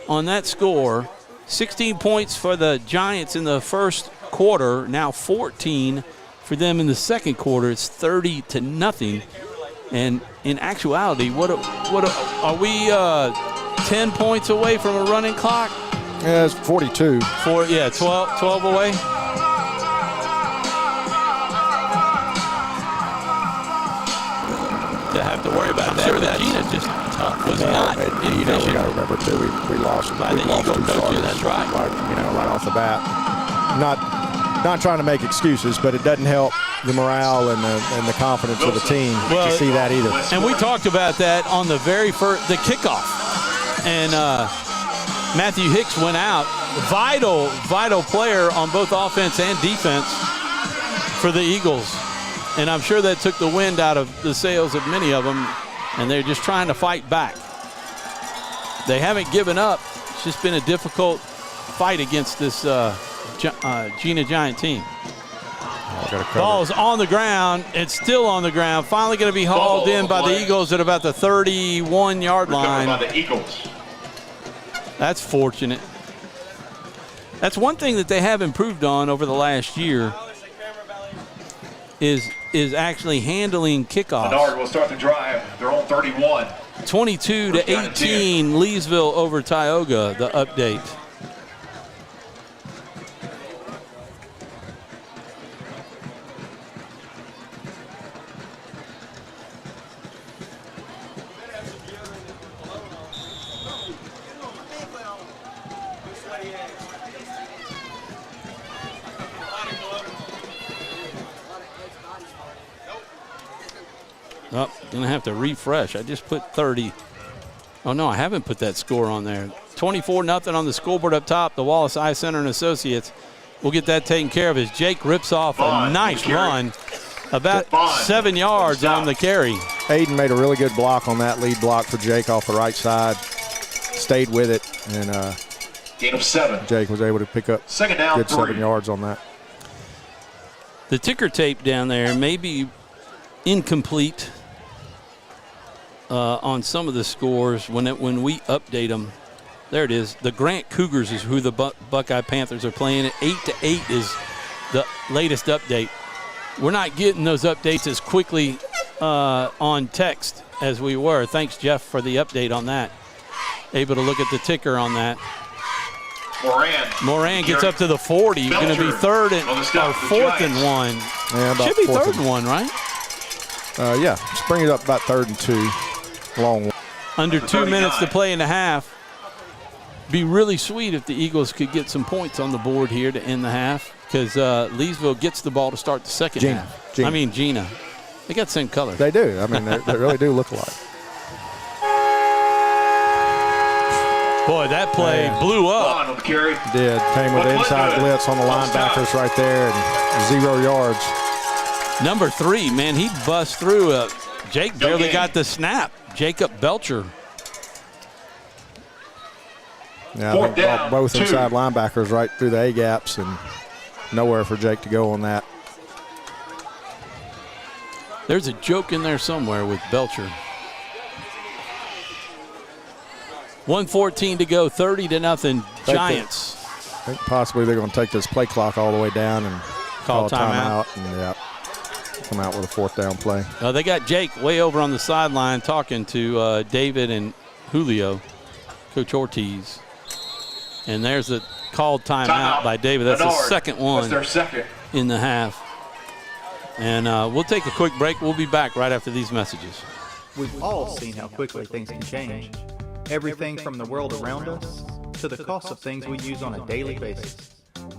on that score. 16 points for the Giants in the first quarter, now 14 for them in the second quarter. It's 30-0. And in actuality, are we 10 points away from a running clock? Yeah, it's 42. 12 away. To have to worry about that. Sure, that Gina just was not efficient. You know, we got to remember too, we lost by the Eagle coaches. That's right. Right off the bat. Not trying to make excuses, but it doesn't help the morale and the confidence of the team to see that either. And we talked about that on the very first kickoff. And Matthew Hicks went out. Vital player on both offense and defense for the Eagles. And I'm sure that took the wind out of the sails of many of them, and they're just trying to fight back. They haven't given up. It's just been a difficult fight against this Gina Giant team. Ball's on the ground. It's still on the ground. Finally going to be hauled in by the Eagles at about the 31-yard line. By the Eagles. That's fortunate. That's one thing that they have improved on over the last year is actually handling kickoffs. Menard will start the drive. They're on 31. 22-18, Leesville over Tioga, the update. Oh, gonna have to refresh. I just put 30. Oh no, I haven't put that score on there. 24-0 on the scoreboard up top. The Wallace Eye Center and Associates will get that taken care of as Jake rips off a nice run. About 7 yards on the carry. Aiden made a really good block on that lead block for Jake off the right side. Stayed with it, and gain of 7. Jake was able to pick up second down, good 3. 7 yards on that. The ticker tape down there may be incomplete on some of the scores when we update them. There it is. The Grant Cougars is who the Buckeye Panthers are playing. 8-8 is the latest update. We're not getting those updates as quickly on text as we were. Thanks, Jeff, for the update on that. Able to look at the ticker on that. Moran gets up to the 40. Going to be fourth and 1. Yeah, about should be third and 1, right? Yeah, just bring it up about 3rd and 2. Long one. Under 2 minutes to play in the half. Be really sweet if the Eagles could get some points on the board here to end the half, because Leesville gets the ball to start the second half. Gina. They got the same color. They do. I mean, they really do look alike. Boy, that play blew up. Did. Came with the inside blitz on the linebackers right there and 0 yards. Number 3, man, he bust through. Jake barely got the snap. Jacob Belcher. Yeah, I think both inside linebackers right through the A-gaps, and nowhere for Jake to go on that. There's a joke in there somewhere with Belcher. 1:14 to go, 30-0 Giants. I think possibly they're going to take this play clock all the way down and call a timeout. And come out with a 4th down play. They got Jake way over on the sideline talking to David and Julio, Coach Ortiz. And there's a called timeout by David. That's the second one. That's their second in the half. And we'll take a quick break. We'll be back right after these messages. We've all seen how quickly things can change. Everything from the world around us to the cost of things we use on a daily basis.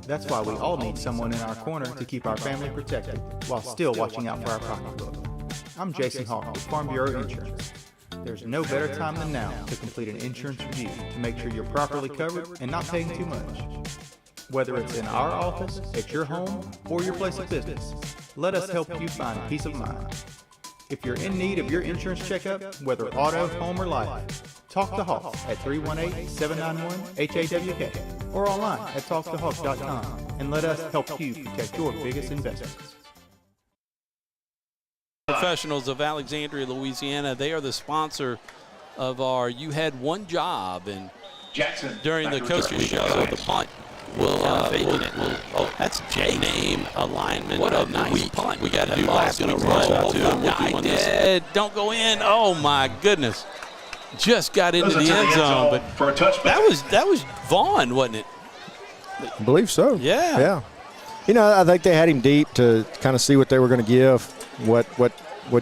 That's why we all need someone in our corner to keep our family protected while still watching out for our pocketbook. I'm Jason Hawk with Farm Bureau Insurance. There's no better time than now to complete an insurance review to make sure you're properly covered and not paying too much. Whether it's in our office, at your home, or your place of business, let us help you find peace of mind. If you're in need of your insurance checkup, whether auto, home, or life, talk to Hawk at 318-791-HAWK or online at talktohawk.com and let us help you protect your biggest investments. Professionals of Alexandria, Louisiana, they are the sponsor of our You Had One Job, and Jackson during the coaching show, the punt that's J name alignment. What a nice punt we got to do. Last gonna roll. Don't go in. Oh my goodness! Just got into the end zone, but for a touchback. That was Vaughn, wasn't it? I believe so. Yeah. Yeah. You know, I think they had him deep to kind of see what they were going to give, what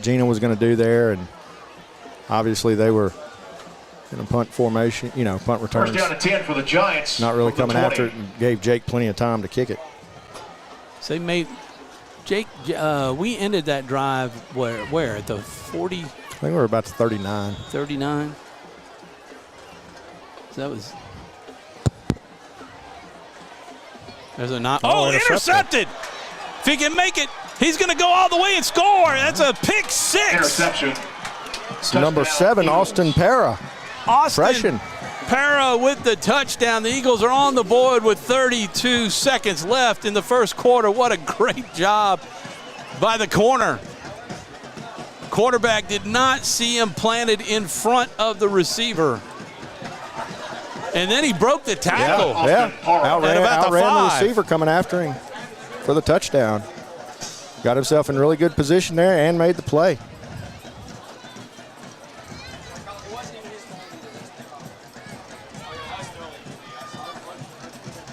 Gina was going to do there, and obviously they were in a punt formation, punt returns. First down to 10 for the Giants. Not really coming after it, and gave Jake plenty of time to kick it. So they made Jake. We ended that drive where at the 40. I think we were about to 39. 39. So that was. There's a not. Oh, intercepted! If he can make it, he's going to go all the way and score. That's a pick six. Interception. So number 7, Austin Para. Austin Para with the touchdown. The Eagles are on the board with 32 seconds left in the first quarter. What a great job by the corner. Quarterback did not see him planted in front of the receiver. And then he broke the tackle. Yeah. Outran the receiver coming after him for the touchdown. Got himself in really good position there and made the play.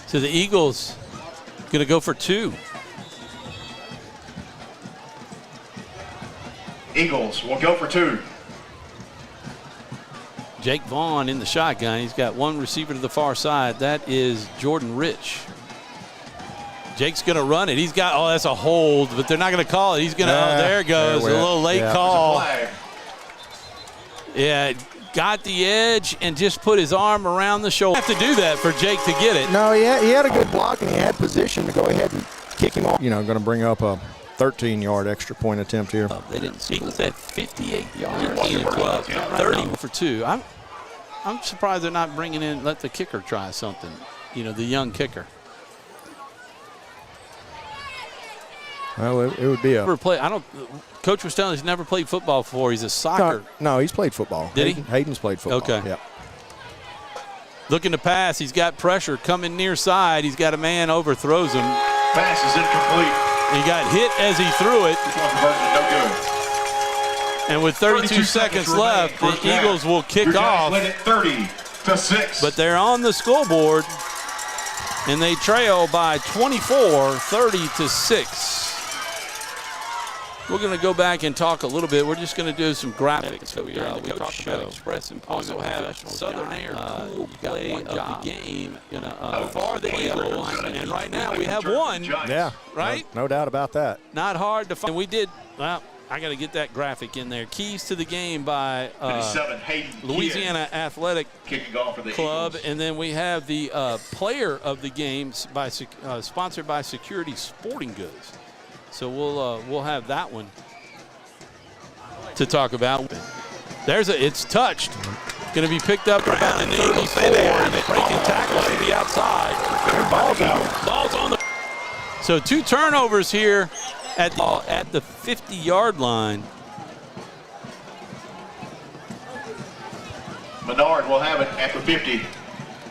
So the Eagles going to go for 2. Eagles will go for 2. Jake Vaughn in the shotgun. He's got one receiver to the far side. That is Jordan Rich. Jake's going to run it. He's got, that's a hold, but they're not going to call it. He's going to, there it goes. A little late call. Yeah, got the edge and just put his arm around the shoulder. Have to do that for Jake to get it. No, he had a good block and he had position to go ahead and kick him off. Going to bring up a 13-yard extra point attempt here. They didn't see that 58 yards. 30 for 2. I'm surprised they're not bringing in, let the kicker try something, the young kicker. Well, it would be a. Coach was telling us he's never played football before. He's a soccer. No, he's played football. Did he? Hayden's played football. Okay. Yep. Looking to pass. He's got pressure coming near side. He's got a man, overthrows him. Pass is incomplete. He got hit as he threw it. No good. And with 32 seconds left, the Eagles will kick off. Led it 30-6. But they're on the scoreboard, and they trail by 24, 30-6. We're going to go back and talk a little bit. We're just going to do some graphics. So we talked about Express and also have Southern Air play of the game for the Eagles. And right now we have one. Yeah. Right? No doubt about that. Not hard to find. We did, I got to get that graphic in there. Keys to the game by Louisiana Athletic Club. And then we have the player of the game sponsored by Security Sporting Goods. So we'll have that one to talk about. It's touched. Going to be picked up around the Eagles 4. Breaking tackles to the outside. Ball's out. Ball's on the. So 2 turnovers here at the 50-yard line. Menard will have it at the 50.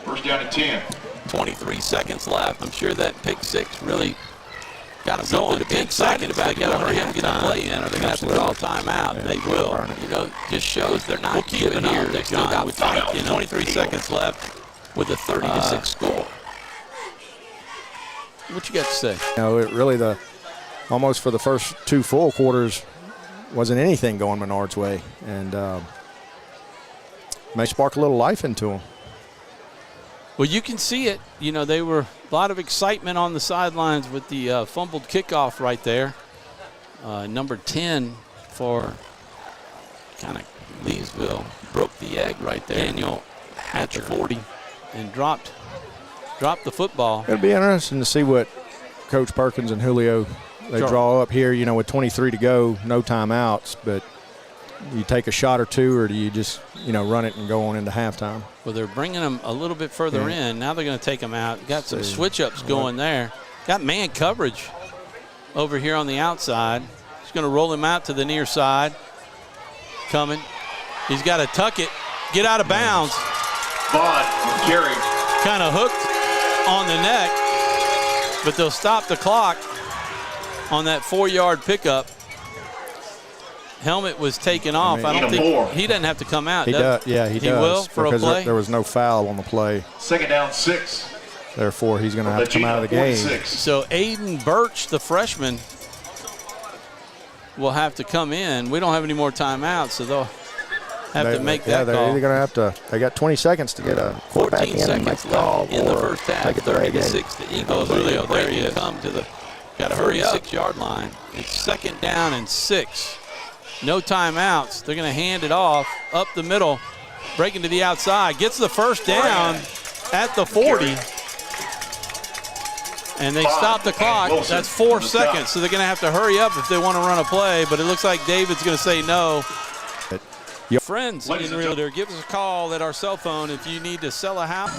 First down at 10. 23 seconds left. I'm sure that pick 6 really got them going. To be excited about. They got to hurry up and get a play in, or they're going to have to call timeout. They will. Just shows they're not giving up. They still got fight. 23 seconds left with a 30-6 score. What you got to say? It really almost for the first 2 full quarters wasn't anything going Menard's way, and may spark a little life into them. Well, you can see it. You know, they were a lot of excitement on the sidelines with the fumbled kickoff right there. Number 10 for kind of Leesville broke the egg right there. Daniel Hatcher 40 and dropped the football. It'll be interesting to see what Coach Perkins and Julio they draw up here. You know, with 23 to go, no timeouts, but you take a shot or two, or do you just, you know, run it and go on into halftime? Well, they're bringing them a little bit further in. Now they're going to take them out. Got some switch-ups going there. Got man coverage over here on the outside. He's going to roll him out to the near side. Coming. He's got to tuck it. Get out of bounds. Vaughn, carry. Kind of hooked on the neck, but they'll stop the clock on that 4-yard pickup. Helmet was taken off. I don't think he doesn't have to come out. He does. Yeah, he does. He will for a play. There was no foul on the play. 2nd down 6. Therefore, he's going to have to come out of the game. So Aiden Birch, the freshman, will have to come in. We don't have any more timeouts, so they'll have to make that call. They're either going to have to. They got 20 seconds to get a quarterback in and make the call in the first half. 30-6. The Eagles Julio, there he is. Come to the. Got to hurry up. 6-yard line. It's 2nd down and 6. No timeouts. They're going to hand it off up the middle, breaking to the outside. Gets the first down at the 40. And they stop the clock. That's 4 seconds. So they're going to have to hurry up if they want to run a play. But it looks like David's going to say no. Your friends in Realtor, give us a call at our cell phone if you need to sell a house.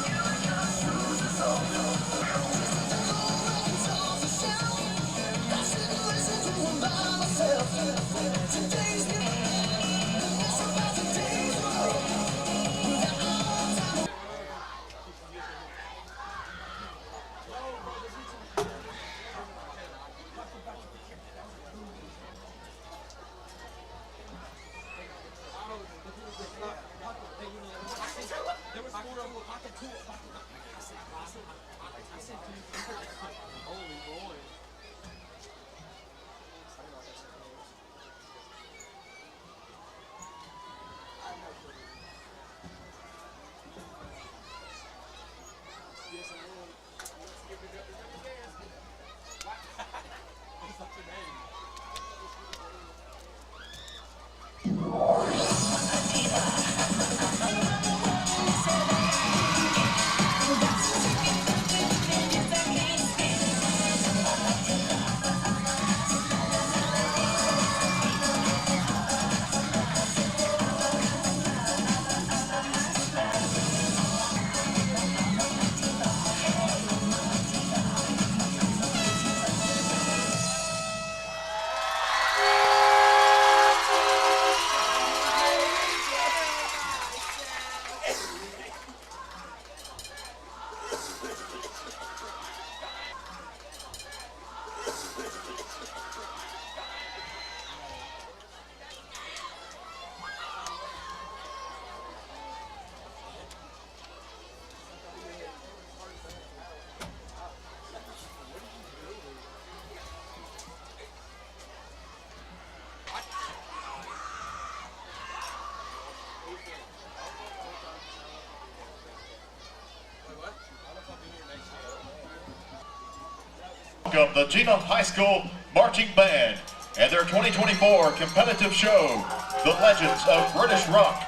Welcome the Gina High School Marching Band and their 2024 competitive show, The Legends of British Rock.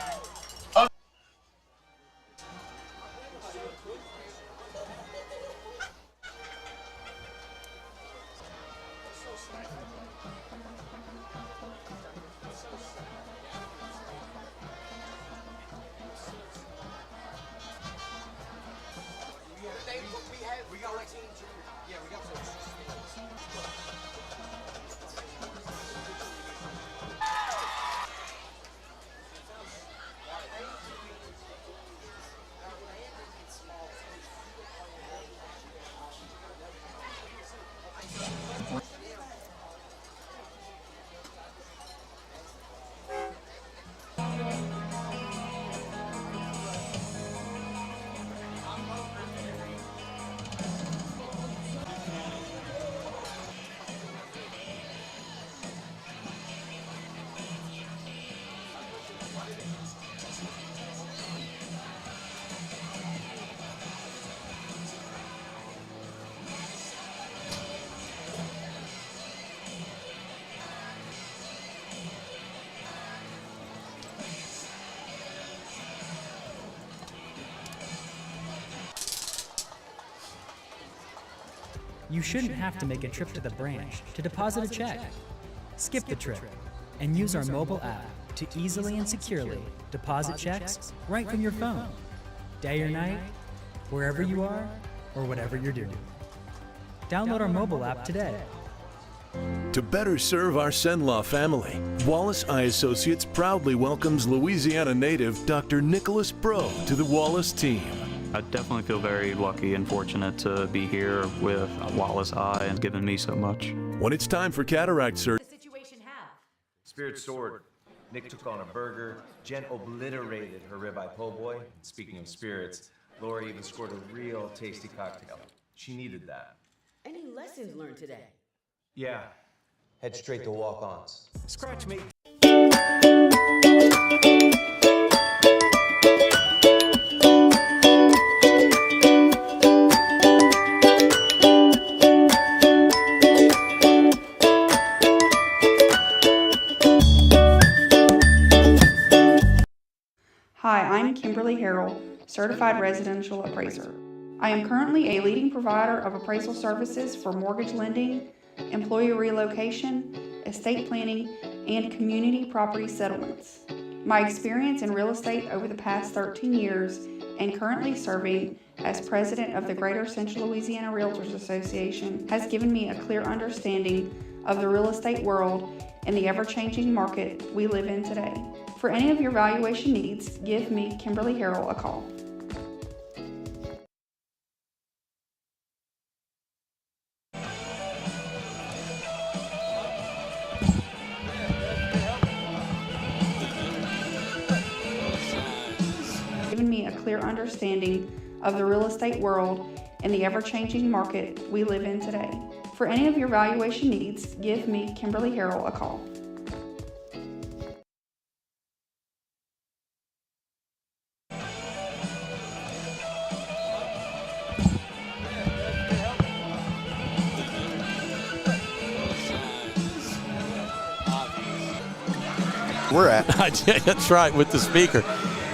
You shouldn't have to make a trip to the branch to deposit a check. Skip the trip and use our mobile app to easily and securely deposit checks right from your phone, day or night, wherever you are or whatever you're doing. Download our mobile app today. To better serve our Senlaw family, Wallace Eye Associates proudly welcomes Louisiana native Dr. Nicholas Bro to the Wallace team. I definitely feel very lucky and fortunate to be here with Wallace Eye and given me so much. When it's time for cataract surgery, Spirit soared. Nick took on a burger. Jen obliterated her ribeye po' boy. And speaking of spirits, Laura even scored a real tasty cocktail. She needed that. Any lessons learned today? Yeah. Head straight to walk-ons. Scratch me. Hi, I'm Kimberly Harrell, Certified Residential Appraiser. I am currently a leading provider of appraisal services for mortgage lending, employee relocation, estate planning, and community property settlements. My experience in real estate over the past 13 years and currently serving as president of the Greater Central Louisiana Realtors Association has given me a clear understanding of the real estate world and the ever-changing market we live in today. For any of your valuation needs, give me, Kimberly Harrell, a call. Given me a clear understanding of the real estate world and the ever-changing market we live in today. For any of your valuation needs, give me, Kimberly Harrell, a call. We're at. That's right, with the speaker.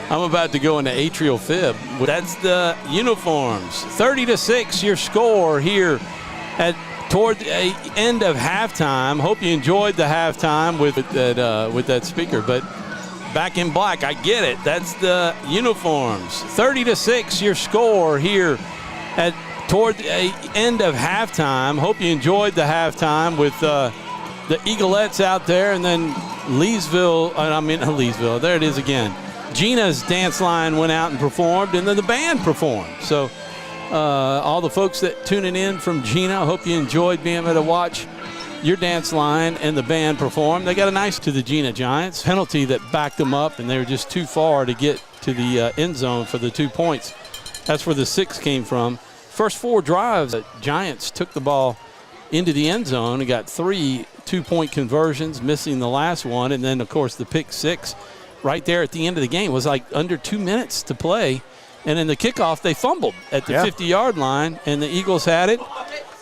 I'm about to go into atrial fib. That's the uniforms. 30-6, your score here toward the end of halftime. Hope you enjoyed the halftime with that speaker. But back in black, I get it. That's the uniforms. 30-6, your score here toward the end of halftime. Hope you enjoyed the halftime with the Eaglettes out there, and then Leesville, there it is again. Gina's dance line went out and performed, and then the band performed. So all the folks that tuning in from Gina, I hope you enjoyed being able to watch your dance line and the band perform. They got a nice to the Gina Giants penalty that backed them up, and they were just too far to get to the end zone for the 2 points. That's where the 6 came from. First 4 drives, the Giants took the ball into the end zone and got 3 2-point conversions, missing the last one, and then, of course, the pick 6 right there at the end of the game. It was like under 2 minutes to play, and in the kickoff, they fumbled at the 50-yard line, and the Eagles had it.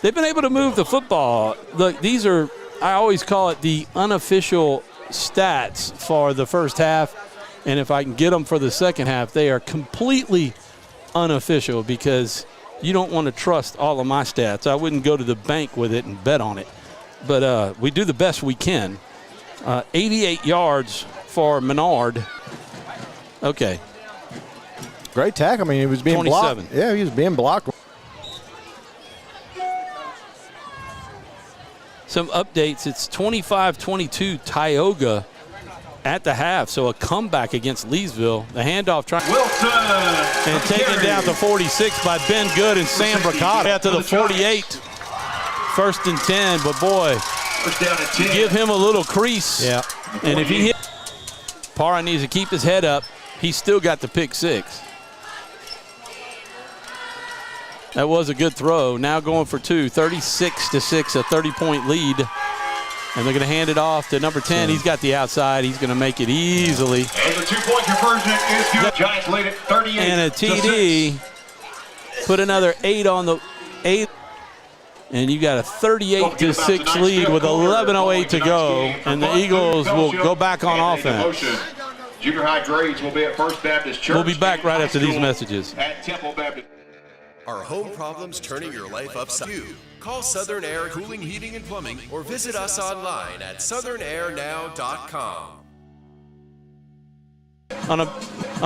They've been able to move the football. Look, these are, I always call it the unofficial stats for the first half, and if I can get them for the second half, they are completely unofficial because you don't want to trust all of my stats. I wouldn't go to the bank with it and bet on it. But we do the best we can. 88 yards for Menard. Okay. Great tackle. I mean, he was being 27. blocked. Yeah, he was being blocked. Some updates. It's 25-22 Tioga at the half. So a comeback against Leesville. The handoff trying. Wilson. And taken down to 46 by Ben Good and Sam Bracata. Out to the 48. First and 10, but boy, give him a little crease. Yeah. And if he hit, Parra needs to keep his head up. He's still got the pick 6. That was a good throw. Now going for 2, 36-6, a 30-point lead. And they're going to hand it off to number 10. He's got the outside. He's going to make it easily. And the 2-point conversion is good. Giants lead it 38. And a TD. Put another 8 on the 8. And you got a 38-6 lead with 11:08 to go, and the Eagles will go back on offense. Junior high grades will be at First Baptist Church. We'll be back right after these messages. At Temple Baptist. Are home problems turning your life upside down? Call Southern Air Cooling, Heating, and Plumbing or visit us online at southernairnow.com. On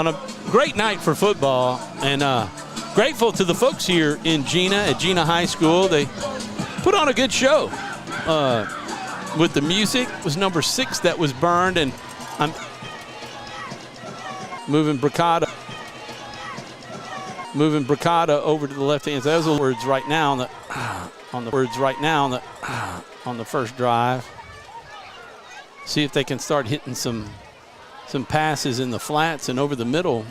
a great night for football, and grateful to the folks here in Gina at Gina High School. They put on a good show with the music. It was number 6 that was burned, and I'm moving Bricata over to the left hand. So those are the words right now on the first drive. See if they can start hitting some passes in the flats and over the middle.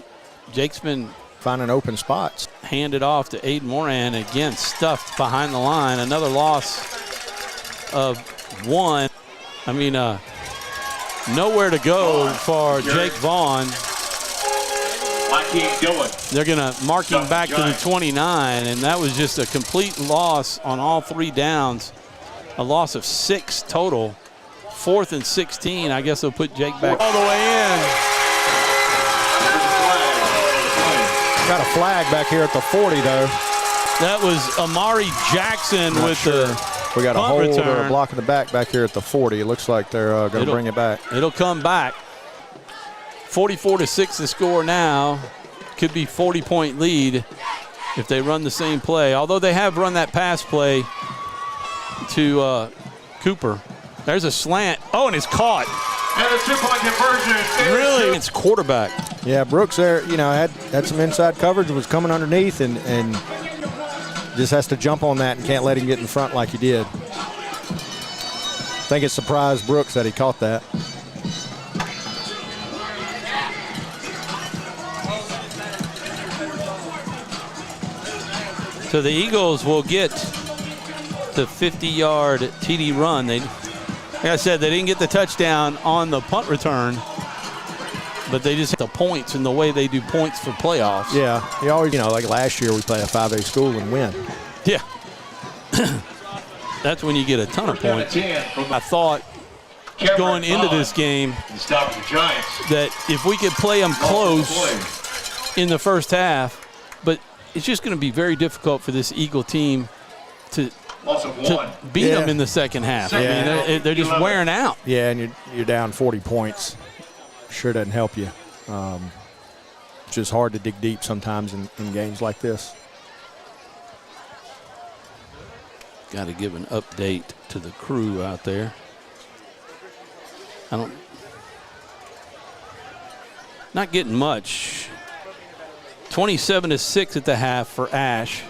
Jake's been finding open spots. Handed off to Aiden Moran, again stuffed behind the line. Another loss of 1. I mean, nowhere to go for Jake Vaughn. They're going to mark him back to the 29, and that was just a complete loss on all 3 downs. A loss of 6 total. 4th and 16. I guess they'll put Jake back all the way in. Got a flag back here at the 40, though. That was Amari Jackson with the we got a punt hold return. or a block in the back here at the 40. It looks like they're going to bring it back. It'll come back. 44-6 the score now. Could be 40-point lead if they run the same play. Although they have run that pass play to Cooper. There's a slant. Oh, and it's caught. And a 2-point conversion. Really? It's quarterback. Yeah, Brooks there, had some inside coverage, was coming underneath and just has to jump on that and can't let him get in front like he did. I think it surprised Brooks that he caught that. So the Eagles will get the 50-yard TD run. Like I said, they didn't get the touchdown on the punt return, but they just hit the points in the way they do points for playoffs. Yeah, you always, like last year we play a 5A school and win. Yeah. That's when you get a ton of points. I thought going into this game that if we could play them close in the first half, but it's just going to be very difficult for this Eagle team to beat them in the second half. I mean, they're just wearing out. Yeah, and you're down 40 points. Sure doesn't help you. It's just hard to dig deep sometimes in games like this. Got to give an update to the crew out there. Not getting much. 27-6 at the half for Ash.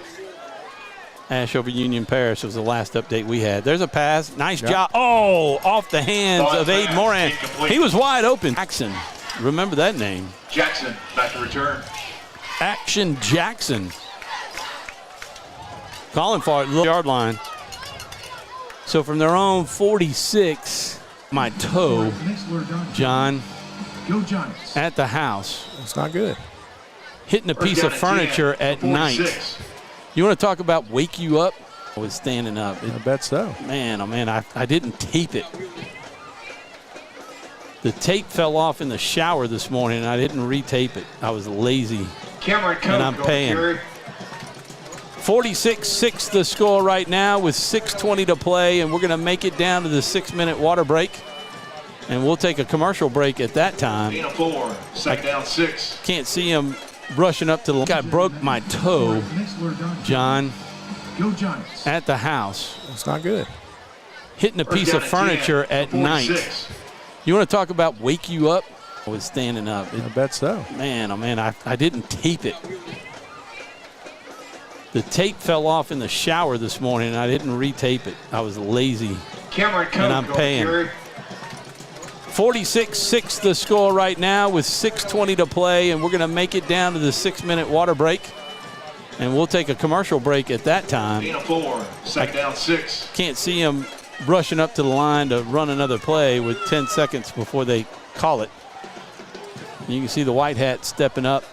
Ash over Union Parish was the last update we had. There's a pass. Nice job. Oh, off the hands of Aiden Moran. He was wide open. Jackson. Remember that name. Jackson back to return. Action Jackson. Calling for it, yard line. So from their own 46, my toe, John, at the house. It's not good. Hitting a piece of furniture at night. You want to talk about wake you up? I was standing up. I bet so. Man, oh man, I didn't tape it. The tape fell off in the shower this morning, and I didn't retape it. I was lazy, and I'm paying. 46-6 the score right now with 6:20 to play, and we're going to make it down to the 6-minute water break. And we'll take a commercial break at that time. 4, second down 6. Can't see him rushing up to the. I broke my toe, John, at the house. It's not good. Hitting a piece of furniture at night. You want to talk about wake you up? I was standing up. I bet so. Man, oh man, I didn't tape it. The tape fell off in the shower this morning, and I didn't retape it. I was lazy, and I'm paying. 46-6 the score right now with 6:20 to play, and we're going to make it down to the 6-minute water break. And we'll take a commercial break at that time. 4, second down 6. Can't see him rushing up to the line to run another play with 10 seconds before they call it. You can see the white hat stepping up.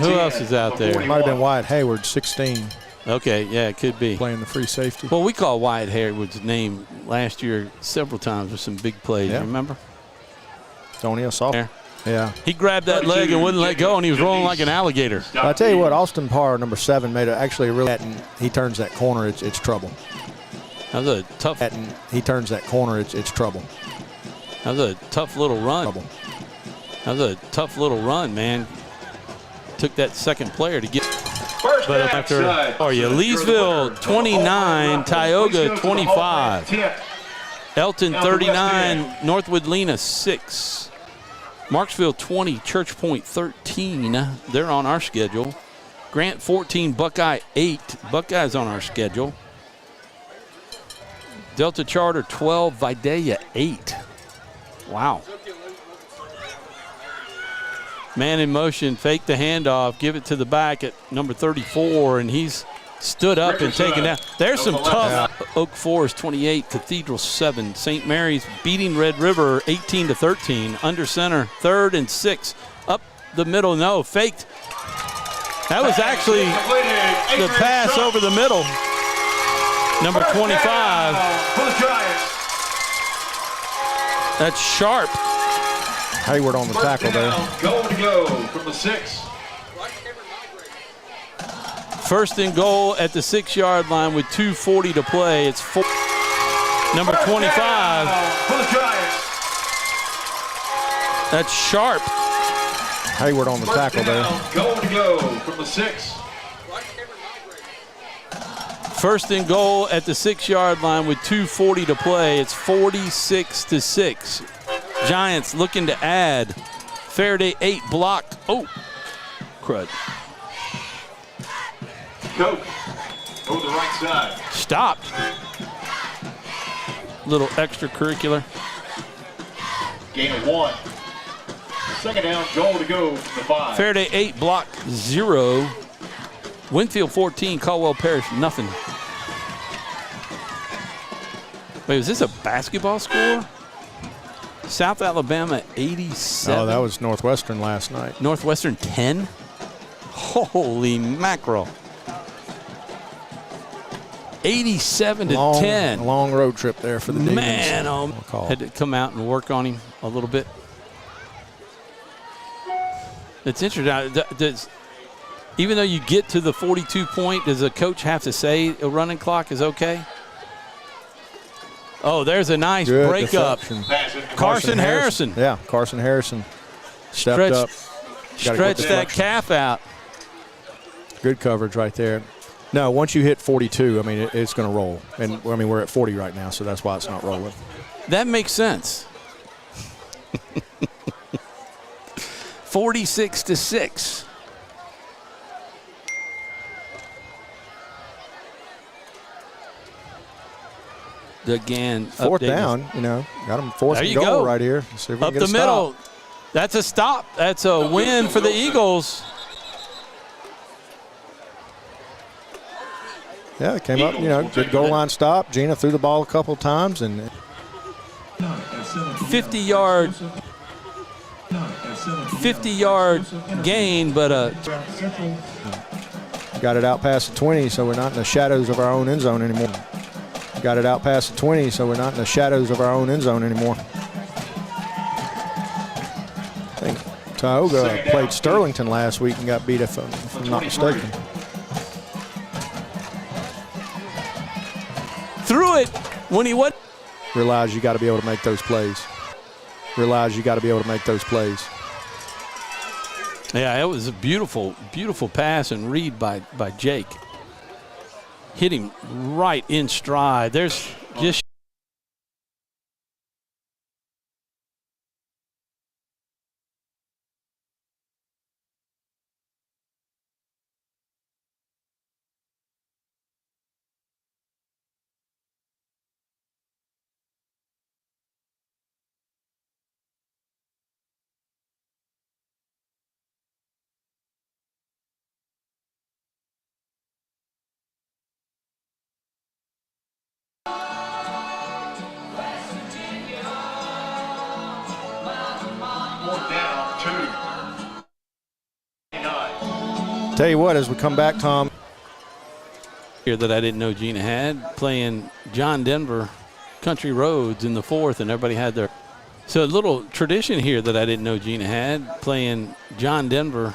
Who else is out there? It might have been Wyatt Hayward, 16. Okay, yeah, it could be. Playing the free safety. Well, we called Wyatt Hayward's name last year several times with some big plays. Yeah. Remember? It's only a sophomore. Yeah. He grabbed that leg and wouldn't let go, and he was rolling like an alligator. Well, I tell you what, Austin Parr, number 7, made actually a really. He turns that corner, it's trouble. That was a tough. He turns that corner, it's trouble. That was a tough little run. Trouble. That was a tough little run, man. Took that second player to get. First But after, Leesville 29, Tioga 25, Elton 39, Northwood Lena 6, Marksville 20, Church Point 13. They're on our schedule. Grant 14, Buckeye 8. Buckeyes on our schedule. Delta Charter 12, Vidalia 8. Wow. Man in motion, fake the handoff, give it to the back at number 34, and he's stood up and taken down. There's some tough. Oak Forest 28, Cathedral 7. St. Mary's beating Red River 18-13. Under center, 3rd and 6. Up the middle, no, faked. That was actually the pass over the middle. Number 25. That's Sharp. Hayward on the tackle there. Goal to go from the 6. First and goal at the 6-yard line with 2:40 to play. It's number 25. For the Giants. That's Sharp. Hayward on the tackle there. Goal to go from the 6. First and goal at the 6-yard line with 2:40 to play. It's 46-6. Giants looking to add. Faraday 8 block. Oh, crud. Go. Over the right side. Stopped. Little extracurricular. Gain of 1. Second down, goal to go from the 5. Faraday 8 block 0. Winfield 14, Caldwell Parish nothing. Wait, was this a basketball score? South Alabama 87. Oh, that was Northwestern last night. Northwestern 10? Holy mackerel. 87-10. Long road trip there for the Demons. Man, had to come out and work on him a little bit. It's interesting. Even though you get to the 42 point, does a coach have to say a running clock is okay? Oh, there's a nice breakup. Carson Harrison. Yeah, Carson Harrison stepped up. Stretched that calf out. Good coverage right there. No, once you hit 42, I mean, it's going to roll. And, I mean, we're at 40 right now, so that's why it's not rolling. That makes sense. 46-6. Again, fourth down, you know, got him fourth and goal right here. See if we up can get the a middle. Stop. That's a stop. That's a win for the Eagles. Yeah, it came up, you know, good goal line stop. Gina threw the ball a couple times and 50-yard gain, but got it out past the 20, so we're not in the shadows of our own end zone anymore. Got it out past the 20, so we're not in the shadows of our own end zone anymore. I think Tioga played Sterlington last week and got beat, if I'm not mistaken. Threw it when he went. Realize you got to be able to make those plays. Realize you got to be able to make those plays. Yeah, it was a beautiful, beautiful pass and read by Jake. Hit him right in stride. There's just Tell you what, as we come back, Tom. Here that I didn't know Gina had, playing John Denver Country Roads in the 4th, and everybody had their. So a little tradition here that I didn't know Gina had, playing John Denver